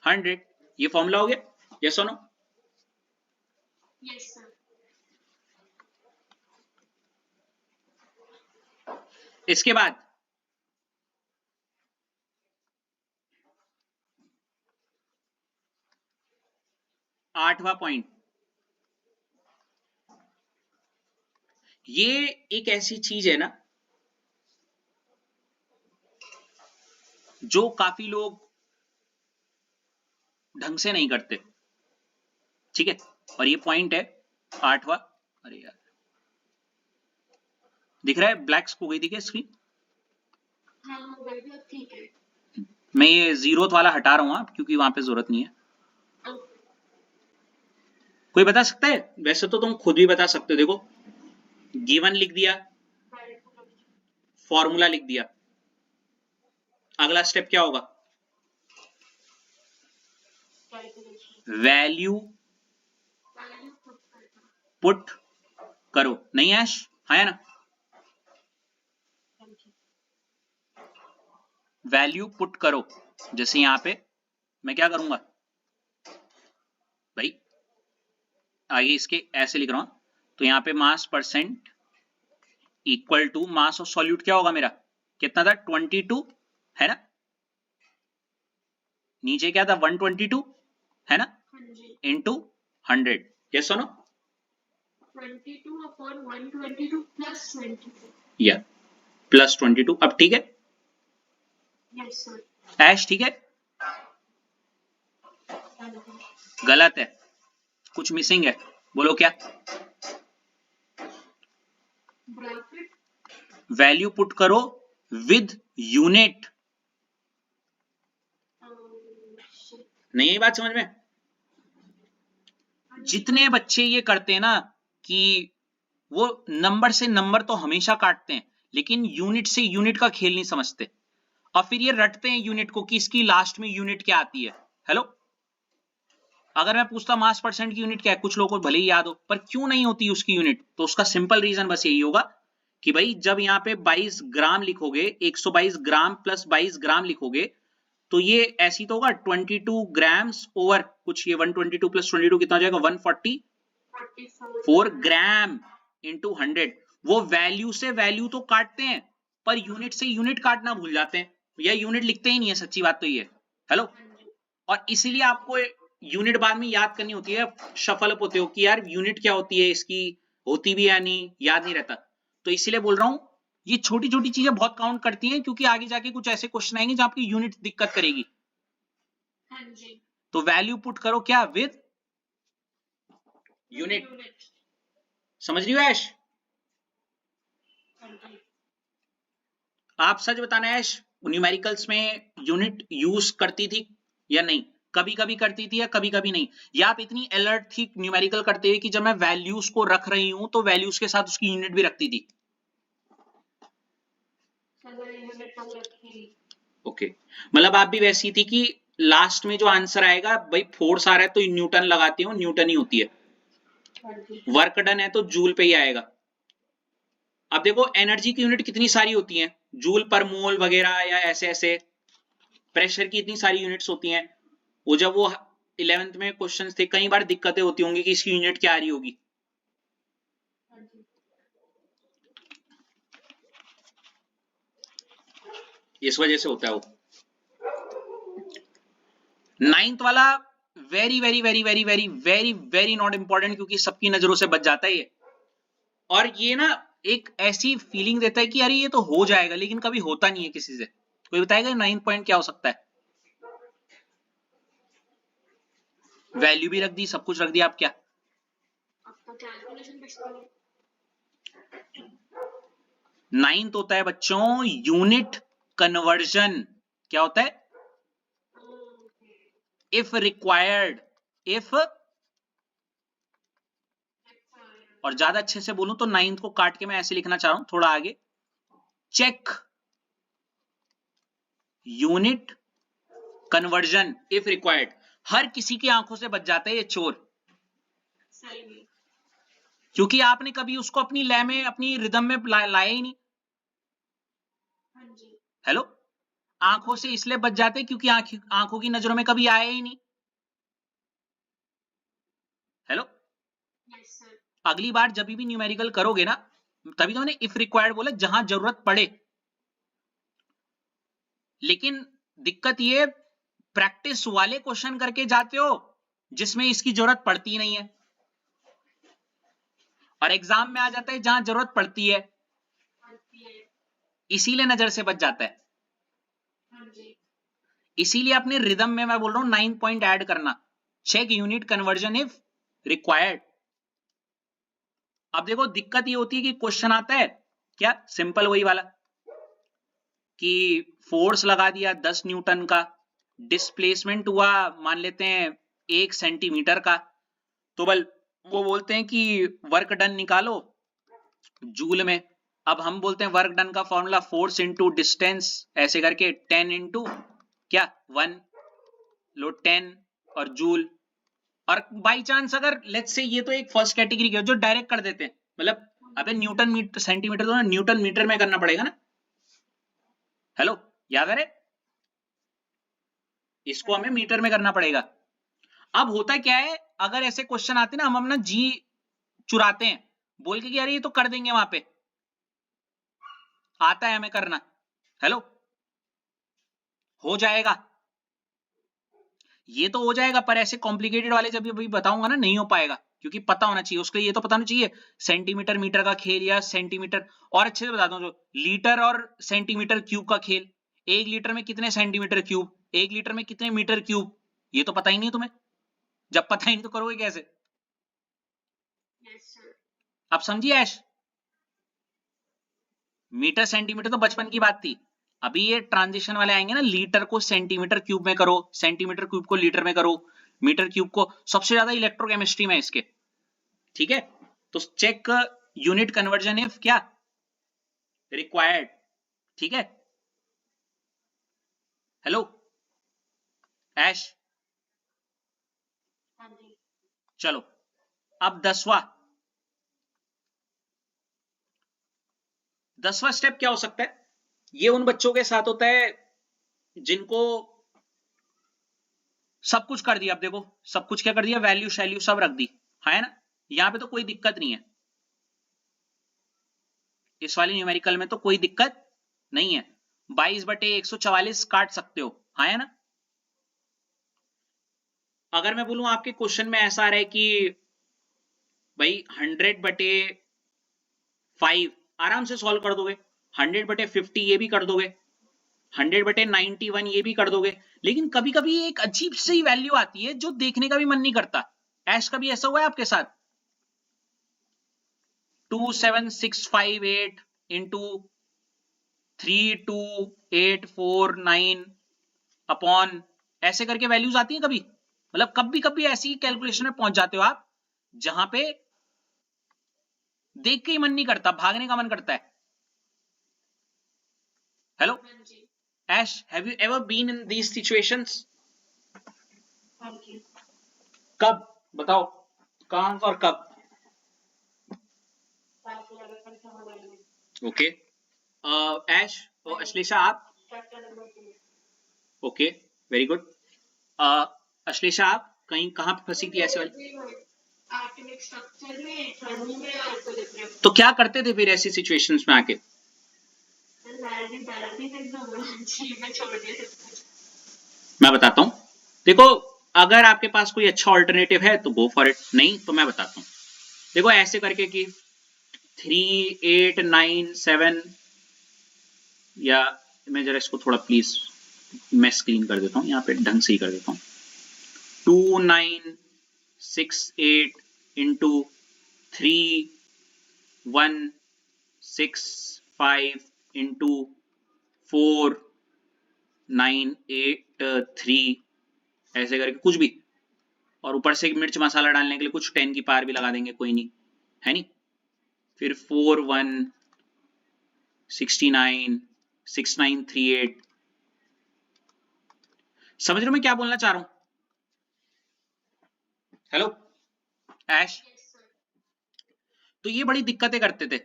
Speaker 1: 100। ये फॉर्मूला हो गया, यस और नो?
Speaker 2: Yes sir.
Speaker 1: इसके बाद आठवां पॉइंट, ये एक ऐसी चीज है ना जो काफी लोग ढंग से नहीं करते, ठीक है? और ये पॉइंट है आठवां। अरे यार दिख रहा है, ब्लैक हो गई थी क्या स्क्रीन?
Speaker 2: हाँ हो गई थी, अब ठीक है।
Speaker 1: मैं ये जीरो वाला हटा रहा हूँ क्योंकि वहां पे जरूरत नहीं है। कोई बता सकता है? वैसे तो तुम खुद भी बता सकते हो, देखो गिवन लिख दिया, फॉर्मूला लिख दिया, अगला स्टेप क्या होगा, वैल्यू पुट करो, नहीं ऐश? हाँ ना, वैल्यू पुट करो। जैसे यहां पे मैं क्या करूंगा भाई, आगे इसके ऐसे लिख रहा हूं, तो यहां पे mass percent equal to mass of solute क्या होगा मेरा, कितना था 22 है ना, नीचे क्या था 122 है ना, इनटू 100, यस और नो?
Speaker 2: 22 upon 122 plus 22।
Speaker 1: या प्लस 22। अब ठीक है
Speaker 2: यस सर।
Speaker 1: ऐश, ठीक है? गलत है, कुछ मिसिंग है, बोलो क्या?
Speaker 2: ब्रैकेट
Speaker 1: वैल्यू पुट करो विद यूनिट। नहीं है बात समझ में? जितने बच्चे ये करते हैं ना कि वो नंबर से नंबर तो हमेशा काटते हैं लेकिन यूनिट से यूनिट का खेल नहीं समझते, और फिर ये रटते हैं यूनिट को कि इसकी लास्ट में यूनिट क्या आती है। हेलो, अगर मैं पूछता मास परसेंट की यूनिट क्या है, कुछ लोगों को भले ही याद हो पर क्यों नहीं होती उसकी यूनिट, तो उसका सिंपल रीजन बस यही होगा कि भाई जब यहाँ पे 22 ग्राम लिखोगे, 122 ग्राम प्लस 22 ग्राम लिखोगे, तो ये ऐसी तो होगा 22 ग्राम्स ओवर कुछ, ये 122 प्लस 22 कितना हो जाएगा 144 ग्राम इंटू 100। वो वैल्यू से वैल्यू तो काटते हैं पर यूनिट से यूनिट काटना भूल जाते हैं, या यूनिट लिखते ही नहीं है, सच्ची बात तो ये है। हेलो, और इसीलिए आपको यूनिट बाद में याद करनी होती है, शफल अप होते हो कि यार यूनिट क्या होती है, इसकी होती भी या नहीं, याद नहीं रहता। तो इसीलिए बोल रहा हूं ये छोटी छोटी चीजें बहुत काउंट करती हैं, क्योंकि आगे जाके कुछ ऐसे क्वेश्चन आएंगे जहां आपकी यूनिट दिक्कत करेगी।
Speaker 2: हाँ जी।
Speaker 1: तो वैल्यू पुट करो क्या, विद यूनिट। समझ रही हो ऐश? आप सच बताना ऐश, न्यूमेरिकल्स में यूनिट यूज करती थी या नहीं? कभी कभी करती थी या कभी कभी नहीं? या आप इतनी अलर्ट थी न्यूमेरिकल करते हुए कि जब मैं वैल्यूज को रख रही हूं तो वैल्यूज के साथ उसकी यूनिट भी रखती थी? ओके, मतलब आप भी वैसी थी कि लास्ट में जो आंसर आएगा भाई फोर्स आ रहा है तो न्यूटन लगाती हूँ, न्यूटन ही होती है, वर्क डन है तो जूल पे ही आएगा। अब देखो एनर्जी की यूनिट कितनी सारी होती हैं, जूल पर मोल वगैरह, या ऐसे ऐसे प्रेशर की इतनी सारी यूनिट्स होती हैं। वो जब वो 11th में क्वेश्चंस थे, कई बार दिक्कतें होती होंगी कि इसकी यूनिट क्या आ रही होगी। इस वजह से होता है वो। 9th वाला very very very very very very very not important, क्योंकि सबकी नजरों से बच जाता है ये, और ये ना एक ऐसी फीलिंग देता है कि यार ये तो हो जाएगा, लेकिन कभी होता नहीं है किसी से। कोई बताएगा 9th पॉइंट क्या हो सकता है? वैल्यू भी रख दी, सब कुछ रख दिया, आप क्या? नाइन्थ होता है बच्चों यूनिट कन्वर्जन। क्या होता है? इफ रिक्वायर्ड, इफ, और ज्यादा अच्छे से बोलूं तो 9th को काट के मैं ऐसे लिखना चाह रहा हूं थोड़ा आगे, check unit conversion if required. हर किसी की आंखों से बच जाता है ये चोर,
Speaker 2: सही में।
Speaker 1: क्योंकि आपने कभी उसको अपनी लय में, अपनी रिदम में लाया ही नहीं।
Speaker 2: हाँ जी।
Speaker 1: हेलो, आंखों से इसलिए बच जाते क्योंकि आंखों की नजरों में कभी आया ही नहीं। Hello,
Speaker 2: yes sir.
Speaker 1: अगली बार जब भी न्यूमेरिकल करोगे ना, तभी तो मैंने इफ रिक्वायर्ड बोला, जहां जरूरत पड़े। लेकिन दिक्कत ये, प्रैक्टिस वाले क्वेश्चन करके जाते हो जिसमें इसकी जरूरत पड़ती नहीं है, और एग्जाम में आ जाता है जहां जरूरत पड़ती है, इसीलिए नजर से बच जाता है।
Speaker 2: हाँ जी।
Speaker 1: इसीलिए अपने रिदम में मैं बोल रहा हूं 9 पॉइंट ऐड करना, check unit conversion if required. अब देखो दिक्कत ये होती है कि क्वेश्चन आता है क्या, सिंपल वही वाला कि फोर्स लगा दिया 10 न्यूटन का, डिस्प्लेसमेंट हुआ मान लेते हैं 1 सेंटीमीटर का, तो वो बोलते हैं कि वर्क डन निकालो जूल में। अब हम बोलते हैं वर्क डन का फॉर्मूला फोर्स इंटू डिस्टेंस, ऐसे करके 10 इंटू क्या 1, लो 10 और जूल। और बाई चांस अगर लेट्स से, ये तो एक फर्स्ट कैटेगरी के जो डायरेक्ट कर देते हैं, मतलब अबे न्यूटन मीटर सेंटीमीटर तो ना न्यूटन मीटर में करना पड़ेगा ना। हेलो, याद आ रहे, इसको हमें मीटर में करना पड़ेगा। अब होता क्या है, अगर ऐसे क्वेश्चन आते हैं ना, हम अपना जी चुराते हैं बोल के कि यार ये तो कर देंगे, वहां पे आता है हमें करना। हेलो, हो जाएगा, ये तो हो जाएगा, पर ऐसे कॉम्प्लिकेटेड वाले जब अभी बताऊंगा ना नहीं हो पाएगा, क्योंकि पता होना चाहिए उसके लिए, ये तो पता होना चाहिए सेंटीमीटर मीटर का खेल, या सेंटीमीटर, और अच्छे से बताता हूँ जो लीटर और सेंटीमीटर क्यूब का खेल, 1 लीटर में कितने सेंटीमीटर क्यूब, 1 लीटर में कितने मीटर क्यूब, ये तो पता ही नहीं तुम्हें। जब पता ही नहीं तो करोगे कैसे।
Speaker 2: Yes sir.
Speaker 1: अब समझिए ऐश, मीटर सेंटीमीटर तो बचपन की बात थी, अभी ये ट्रांजिशन वाले आएंगे ना, लीटर को सेंटीमीटर क्यूब में करो, सेंटीमीटर क्यूब को लीटर में करो, मीटर क्यूब को, सबसे ज्यादा इलेक्ट्रोकेमिस्ट्री में इसके, ठीक है। तो चेक यूनिट कन्वर्जन इफ क्या रिक्वायर्ड, ठीक है। हेलो ऐश,
Speaker 2: हाँ जी।
Speaker 1: चलो अब 10वां स्टेप क्या हो सकता है, ये उन बच्चों के साथ होता है जिनको सब कुछ कर दिया। अब देखो सब कुछ क्या कर दिया, वैल्यू शैल्यू सब रख दी, है ना, यहां पे तो कोई दिक्कत नहीं है, इस वाली न्यूमेरिकल में तो कोई दिक्कत नहीं है, 22/144 काट सकते हो, है ना। अगर मैं बोलूं आपके क्वेश्चन में ऐसा आ रहा है कि भाई 100/5 आराम से सॉल्व कर दोगे, 100/50 ये भी कर दोगे, 100/91 ये भी कर दोगे, लेकिन कभी कभी एक अजीब सी वैल्यू आती है जो देखने का भी मन नहीं करता। ऐश कभी ऐसा हुआ है आपके साथ, 27658 इंटू 32849 अपॉन, ऐसे करके वैल्यूज आती हैं कभी, मतलब कभी कभी ऐसी कैलकुलेशन में पहुंच जाते हो आप जहां पे देख के ही मन नहीं करता, भागने का मन करता है। हेलो
Speaker 2: हाँ जी।
Speaker 1: Ash, have you ever been in these situations?
Speaker 2: हाँ जी।
Speaker 1: कब बताओ, कहां और कब? ओके, ऐश और अश्लेषा आप? Okay, very good. अश्लेषा आप कहीं कहां पे फंसी थी ऐसे वाली,
Speaker 2: एटॉमिक स्ट्रक्चर में, थर्मो में और इक्विलिब्रियम।
Speaker 1: तो क्या करते थे फिर ऐसी सिचुएशंस में आके? मैं बताता हूं, देखो अगर आपके पास कोई अच्छा ऑल्टरनेटिव है तो गो फॉर इट, नहीं तो मैं बताता हूं। देखो ऐसे करके कि 3897, या मैं जरा इसको थोड़ा प्लीज मैस क्लीन कर देता हूं, यहाँ पे ढंग से ही कर देता हूं, 2968 इंटू 3165 इंटू 4983, ऐसे करके कुछ भी, और ऊपर से मिर्च मसाला डालने के लिए कुछ 10 की पार भी लगा देंगे, कोई नहीं है, नहीं, फिर 4169 6938 समझ रहे हो मैं क्या बोलना चाह रहा हूं? हेलो ऐश, तो ये बड़ी दिक्कतें करते थे।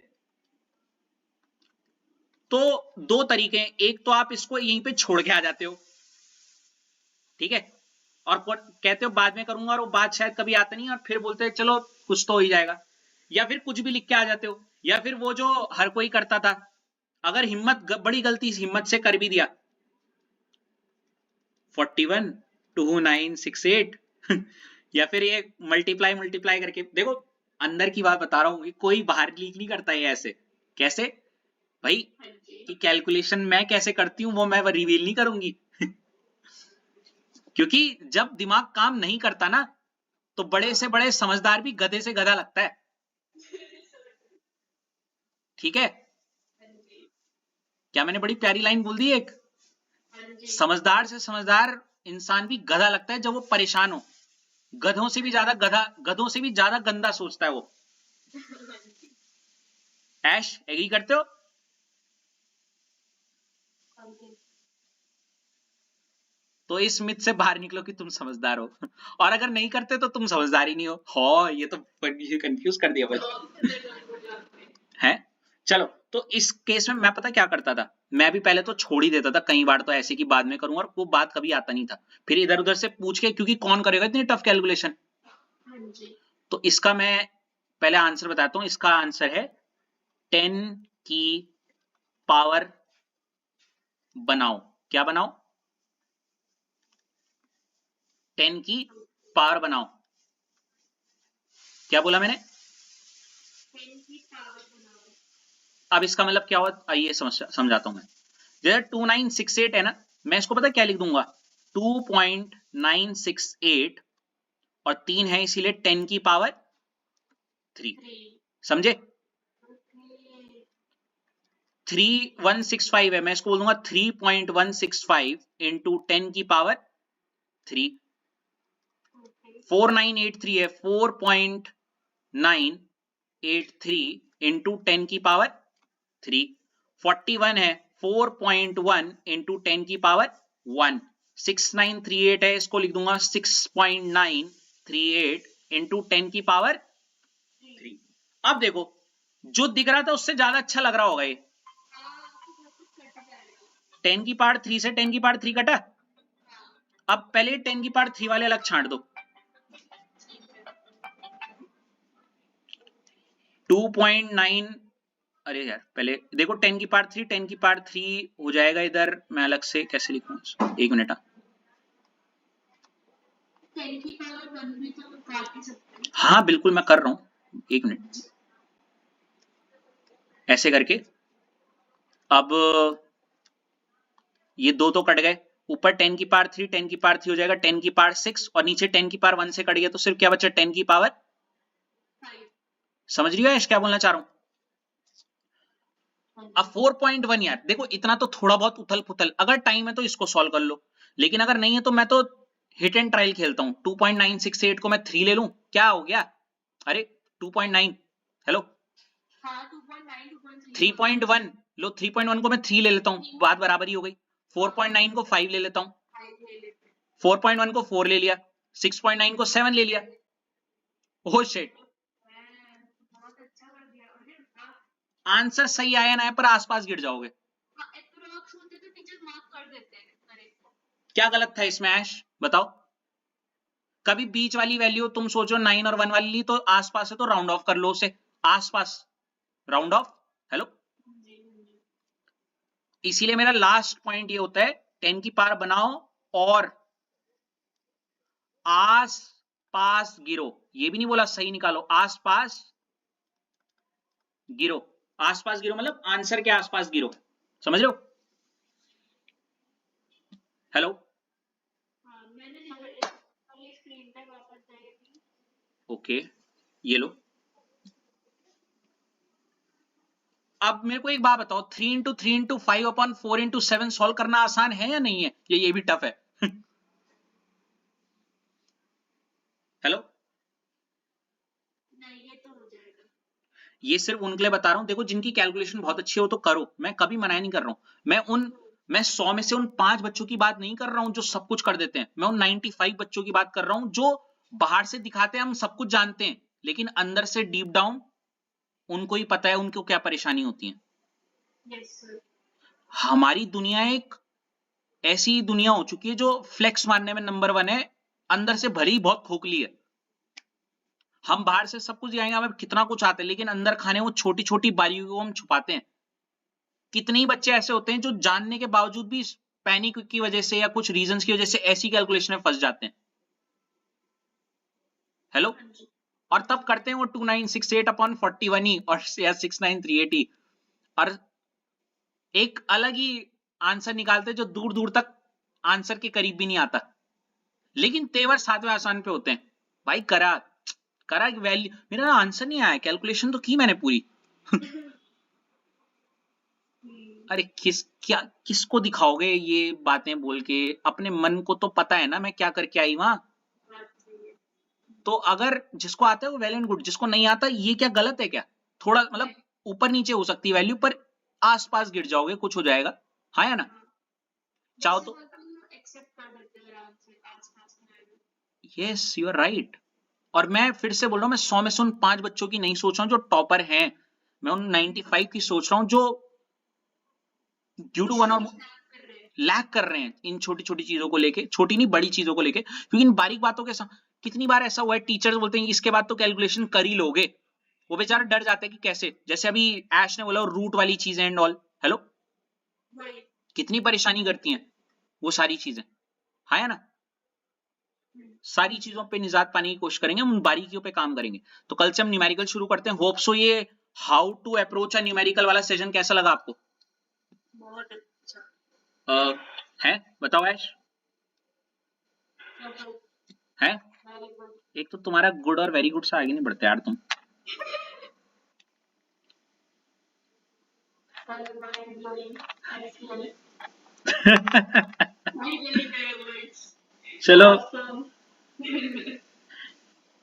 Speaker 1: तो दो तरीके हैं, एक तो आप इसको यहीं पे छोड़ के आ जाते हो, ठीक है, और कहते हो बाद में करूंगा, और वो बात शायद कभी आता नहीं, और फिर बोलते हैं चलो कुछ तो हो ही जाएगा, या फिर कुछ भी लिख के आ जाते हो, या फिर वो जो हर कोई करता था, अगर बड़ी गलती हिम्मत से कर भी दिया 41 2968 या फिर ये मल्टीप्लाई करके, देखो अंदर की बात बता रहा हूं, कोई बाहर लीक नहीं करता है ऐसे। कैसे भाई कि कैलकुलेशन मैं कैसे करती हूं वो मैं रिवील नहीं करूंगी क्योंकि जब दिमाग काम नहीं करता ना, तो बड़े से बड़े समझदार भी गधे से गधा लगता है, ठीक है? क्या मैंने बड़ी प्यारी लाइन बोल दी एक? समझदार से समझदार इंसान भी गधा लगता है जब वो परेशान हो। गधों से भी ज्यादा गंदा सोचता है वो। ऐश एग्री करते हो? तो इस मिथ से बाहर निकलो कि तुम समझदार हो और अगर नहीं करते तो तुम समझदार ही नहीं हो। हो ये तो कंफ्यूज कर दिया भाई है। चलो तो इस केस में मैं पता क्या करता था, मैं भी पहले तो छोड़ ही देता था कई बार, तो ऐसे की बाद में करूंगा, और वो बात कभी आता नहीं था, फिर इधर उधर से पूछ के, क्योंकि कौन करेगा इतनी टफ कैलकुलेशन। तो इसका मैं पहले आंसर बताता हूं, इसका आंसर है 10 की पावर बनाओ। क्या बनाओ? 10 की पावर बनाओ। क्या बोला मैंने? अब इसका मतलब क्या हुआ, आइए समझाता हूं मैं। जैसे 2968 है ना, मैं इसको पता क्या लिख दूंगा, 2.968 और 3 है इसीलिए 10 की पावर 3। समझे? 3165 है, मैं इसको बोल दूंगा 3.165 इंटू 10 की पावर 3। 4983 है, 4.983 इंटू 10 की पावर 3। 41 है, 4.1 इंटू 10 की पावर 1। 6938 है, इसको लिख दूंगा 6.938 इंटू 10 की पावर 3। अब देखो जो दिख रहा था उससे ज्यादा अच्छा लग रहा होगा ये। 10 की पावर 3 से 10 की पावर 3 कटा। अब पहले 10 की पावर 3 वाले अलग छांट दो। 2.9, अरे यार पहले देखो 10 की पावर 3, 10 की पावर 3 हो जाएगा इधर, मैं अलग से कैसे लिखूंगा, एक मिनट।
Speaker 2: 10 की पावर 1 भी तो काट ही सकते हैं।
Speaker 1: हाँ बिल्कुल मैं कर रहा हूं, एक मिनट। ऐसे करके अब ये दो तो कट गए, ऊपर 10 की पावर 3, 10 की पावर 3 हो जाएगा 10 की पावर 6, और नीचे 10 की पावर 1 से कट गया तो सिर्फ क्या बचा, 10 की पावर 5। समझ रही हो क्या बोलना चाह रहा हूं? अब 4.1 यार देखो इतना तो थोड़ा बहुत उथल पुथल, अगर टाइम है तो इसको सॉल्व कर लो, लेकिन अगर नहीं है तो मैं तो हिट एंड ट्रायल खेलता हूं। 2.968 को मैं 3 ले लूं, क्या हो गया? अरे 2.9, हेलो
Speaker 2: हाँ 2.9
Speaker 1: 3.1 लो, 3.1 को मैं 3 ले लेता हूं, बात बराबर ही हो गई। 4.9 को 5 ले लेता हूं, 4.1 को 4 ले लिया, 6.9 को 7 ले लिया। ओह शिट, आंसर सही आया ना है पर आसपास गिर जाओगे। क्या गलत था इसमें ऐश बताओ? कभी बीच वाली वैल्यू तुम सोचो 9 और 1 वाली ली तो आसपास है तो राउंड ऑफ कर लो उसे, आसपास राउंड ऑफ। हेलो, इसीलिए मेरा लास्ट पॉइंट ये होता है 10 की पावर बनाओ और आस पास गिरो। ये भी नहीं बोला सही निकालो, आसपास गिरो। आसपास गिरो मतलब आंसर के आसपास गिरो, समझ रहे हो? हेलो, ओके ये लो। अब मेरे को एक बात बताओ, 3 into 3 into 5 upon 4 into 7 solve करना आसान है या नहीं है? ये भी टफ है हेलो, ये सिर्फ उनके लिए बता रहा हूं, देखो जिनकी कैलकुलेशन बहुत अच्छी हो तो करो, मैं कभी मना नहीं कर रहा हूं। मैं 100 में से उन 5 बच्चों की बात नहीं कर रहा हूं जो सब कुछ कर देते हैं, मैं उन 95 बच्चों की बात कर रहा हूं जो बाहर से दिखाते हैं हम सब कुछ जानते हैं, लेकिन अंदर से डीप डाउन उनको ही पता है उनको क्या परेशानी होती है।
Speaker 2: Yes, sir.
Speaker 1: हमारी दुनिया एक ऐसी दुनिया हो चुकी है जो फ्लेक्स मारने में नंबर 1 है, अंदर से भरी बहुत खोखली है। हम बाहर से सब कुछ आएंगे, हमें कितना कुछ आता है, लेकिन अंदर खाने वो छोटी छोटी बारीकियों को हम छुपाते हैं। कितने ही बच्चे ऐसे होते हैं जो जानने के बावजूद भी पैनिक की वजह से या कुछ रीजंस की वजह से ऐसी कैलकुलेशन में फंस जाते हैं। हेलो,
Speaker 2: हाँ जी.
Speaker 1: और तब करते हैं वो 2968 अपॉन 41 ही और या 69380 ही, और एक अलग ही आंसर निकालते हैं जो दूर दूर तक आंसर के करीब भी नहीं आता, लेकिन तेवर 7वें आसान पे होते हैं। भाई करा करा वैल्यू, मेरा ना आंसर नहीं आया, कैलकुलेशन तो की मैंने पूरी। अरे किसको दिखाओगे ये बातें बोल के, अपने मन को तो पता है ना मैं क्या करके आई वहां। तो अगर जिसको आता है वो वेल एंड गुड, जिसको नहीं आता ये क्या गलत है क्या? थोड़ा मतलब ऊपर नीचे हो सकती है वैल्यू, पर आसपास गिर जाओगे कुछ हो जाएगा, हाँ या ना? चाहो तो यस यू आर राइट। और मैं फिर से बोल रहा हूँ, मैं 100 में से उन 5 बच्चों की नहीं सोच रहा हूँ जो टॉपर हैं, मैं उन 95 की सोच रहा हूँ जो ड्यू टू वन और लैक कर रहे हैं इन छोटी छोटी चीजों को लेके, छोटी नहीं बड़ी चीजों को लेके, क्योंकि इन बारीक बातों के साथ कितनी बार ऐसा हुआ है टीचर्स बोलते हैं इसके बाद तो कैलकुलेशन कर ही लोगे, वो बेचारा डर जाते हैं कि कैसे, जैसे अभी ऐश ने बोला रूट वाली चीजें एंड ऑल। हेलो, कितनी परेशानी करती हैं वो सारी चीजें, हाँ या ना? सारी चीजों पे निजात पाने की कोशिश करेंगे, हम उन बारीकियों पे काम करेंगे। तो कल से हम न्यूमेरिकल शुरू करते हैं। होप सो ये how to approach a numerical वाला सेशन कैसा लगा आपको?
Speaker 2: बहुत अच्छा
Speaker 1: है, बताओ ऐश, है? एक तो तुम्हारा गुड और वेरी गुड से आगे नहीं बढ़ते यार तुम। चलो,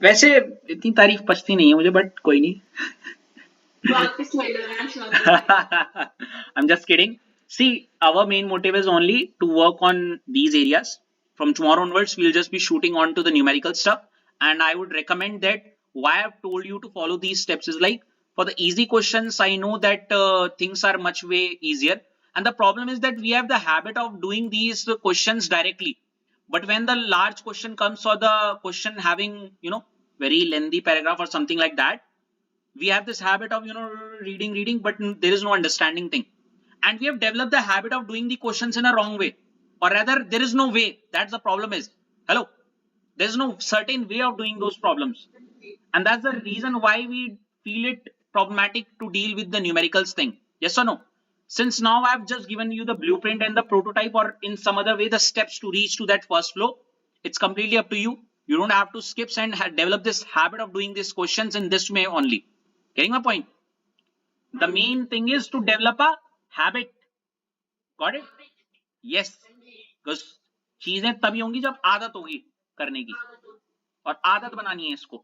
Speaker 1: वैसे इतनी तारीफ पचती नहीं है मुझे, बट कोई नहीं। I'm just kidding. See, our main motive is only to work on these areas. From tomorrow onwards, we'll just be shooting on to the numerical stuff. And I would recommend that why I've told you to follow these steps is like, for the easy questions, I know that things are much way easier. And the problem is that we have the habit of doing these questions directly. But when the large question comes, or the question having, very lengthy paragraph or something like that, we have this habit of reading, but there is no understanding thing, and we have developed the habit of doing the questions in a wrong way, or rather there is no way. That's the problem is, hello, there is no certain way of doing those problems, and that's the reason why we feel it problematic to deal with the numericals thing. Yes or no? Since now I've just given you the blueprint and the prototype, or in some other way the steps to reach to that first flow, it's completely up to you. You don't have to skip and develop this habit of doing these questions in this way only. Getting my point? The main thing is to develop a habit. Got it? Yes. Because चीजें तभी होंगी जब आदत होगी करने की, और आदत बनानी है इसको,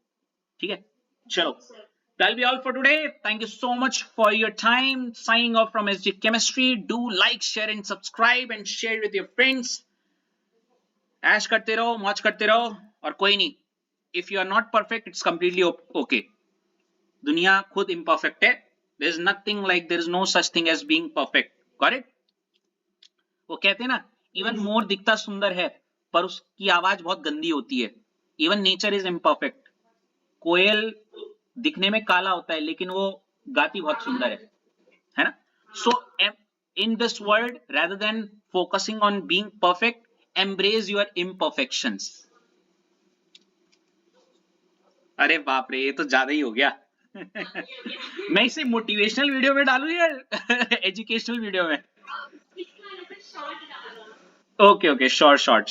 Speaker 1: ठीक है? चलो, that'll be all for today. Thank you so much for your time. Signing off from SG Chemistry. Do like, share and subscribe and share with your friends. ऐश करते रहो, मौज करते रहो, और कोई नहीं, if you are not perfect, it's completely okay. दुनिया खुद imperfect है. There is nothing like, there is no such thing as being perfect. Got it? वो कहते हैं ना, इवन मोर दिखता सुंदर है पर उसकी आवाज बहुत गंदी होती है. Even nature is imperfect. कोयल दिखने में काला होता है लेकिन वो गाती बहुत सुंदर है ना? So in this world, rather than focusing on being perfect, embrace your imperfections. अरे बाप रे, ये तो ज्यादा ही हो गया. मैं इसे मोटिवेशनल वीडियो में डालूं या एजुकेशनल वीडियो में? Okay, short.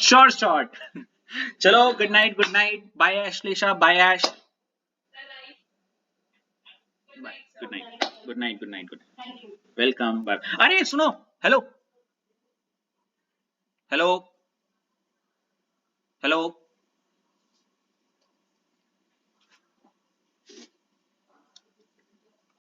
Speaker 1: चलो, good night. Bye Ashlesha, bye Ash. Good night. Welcome. Bye. अरे सुनो, हेलो.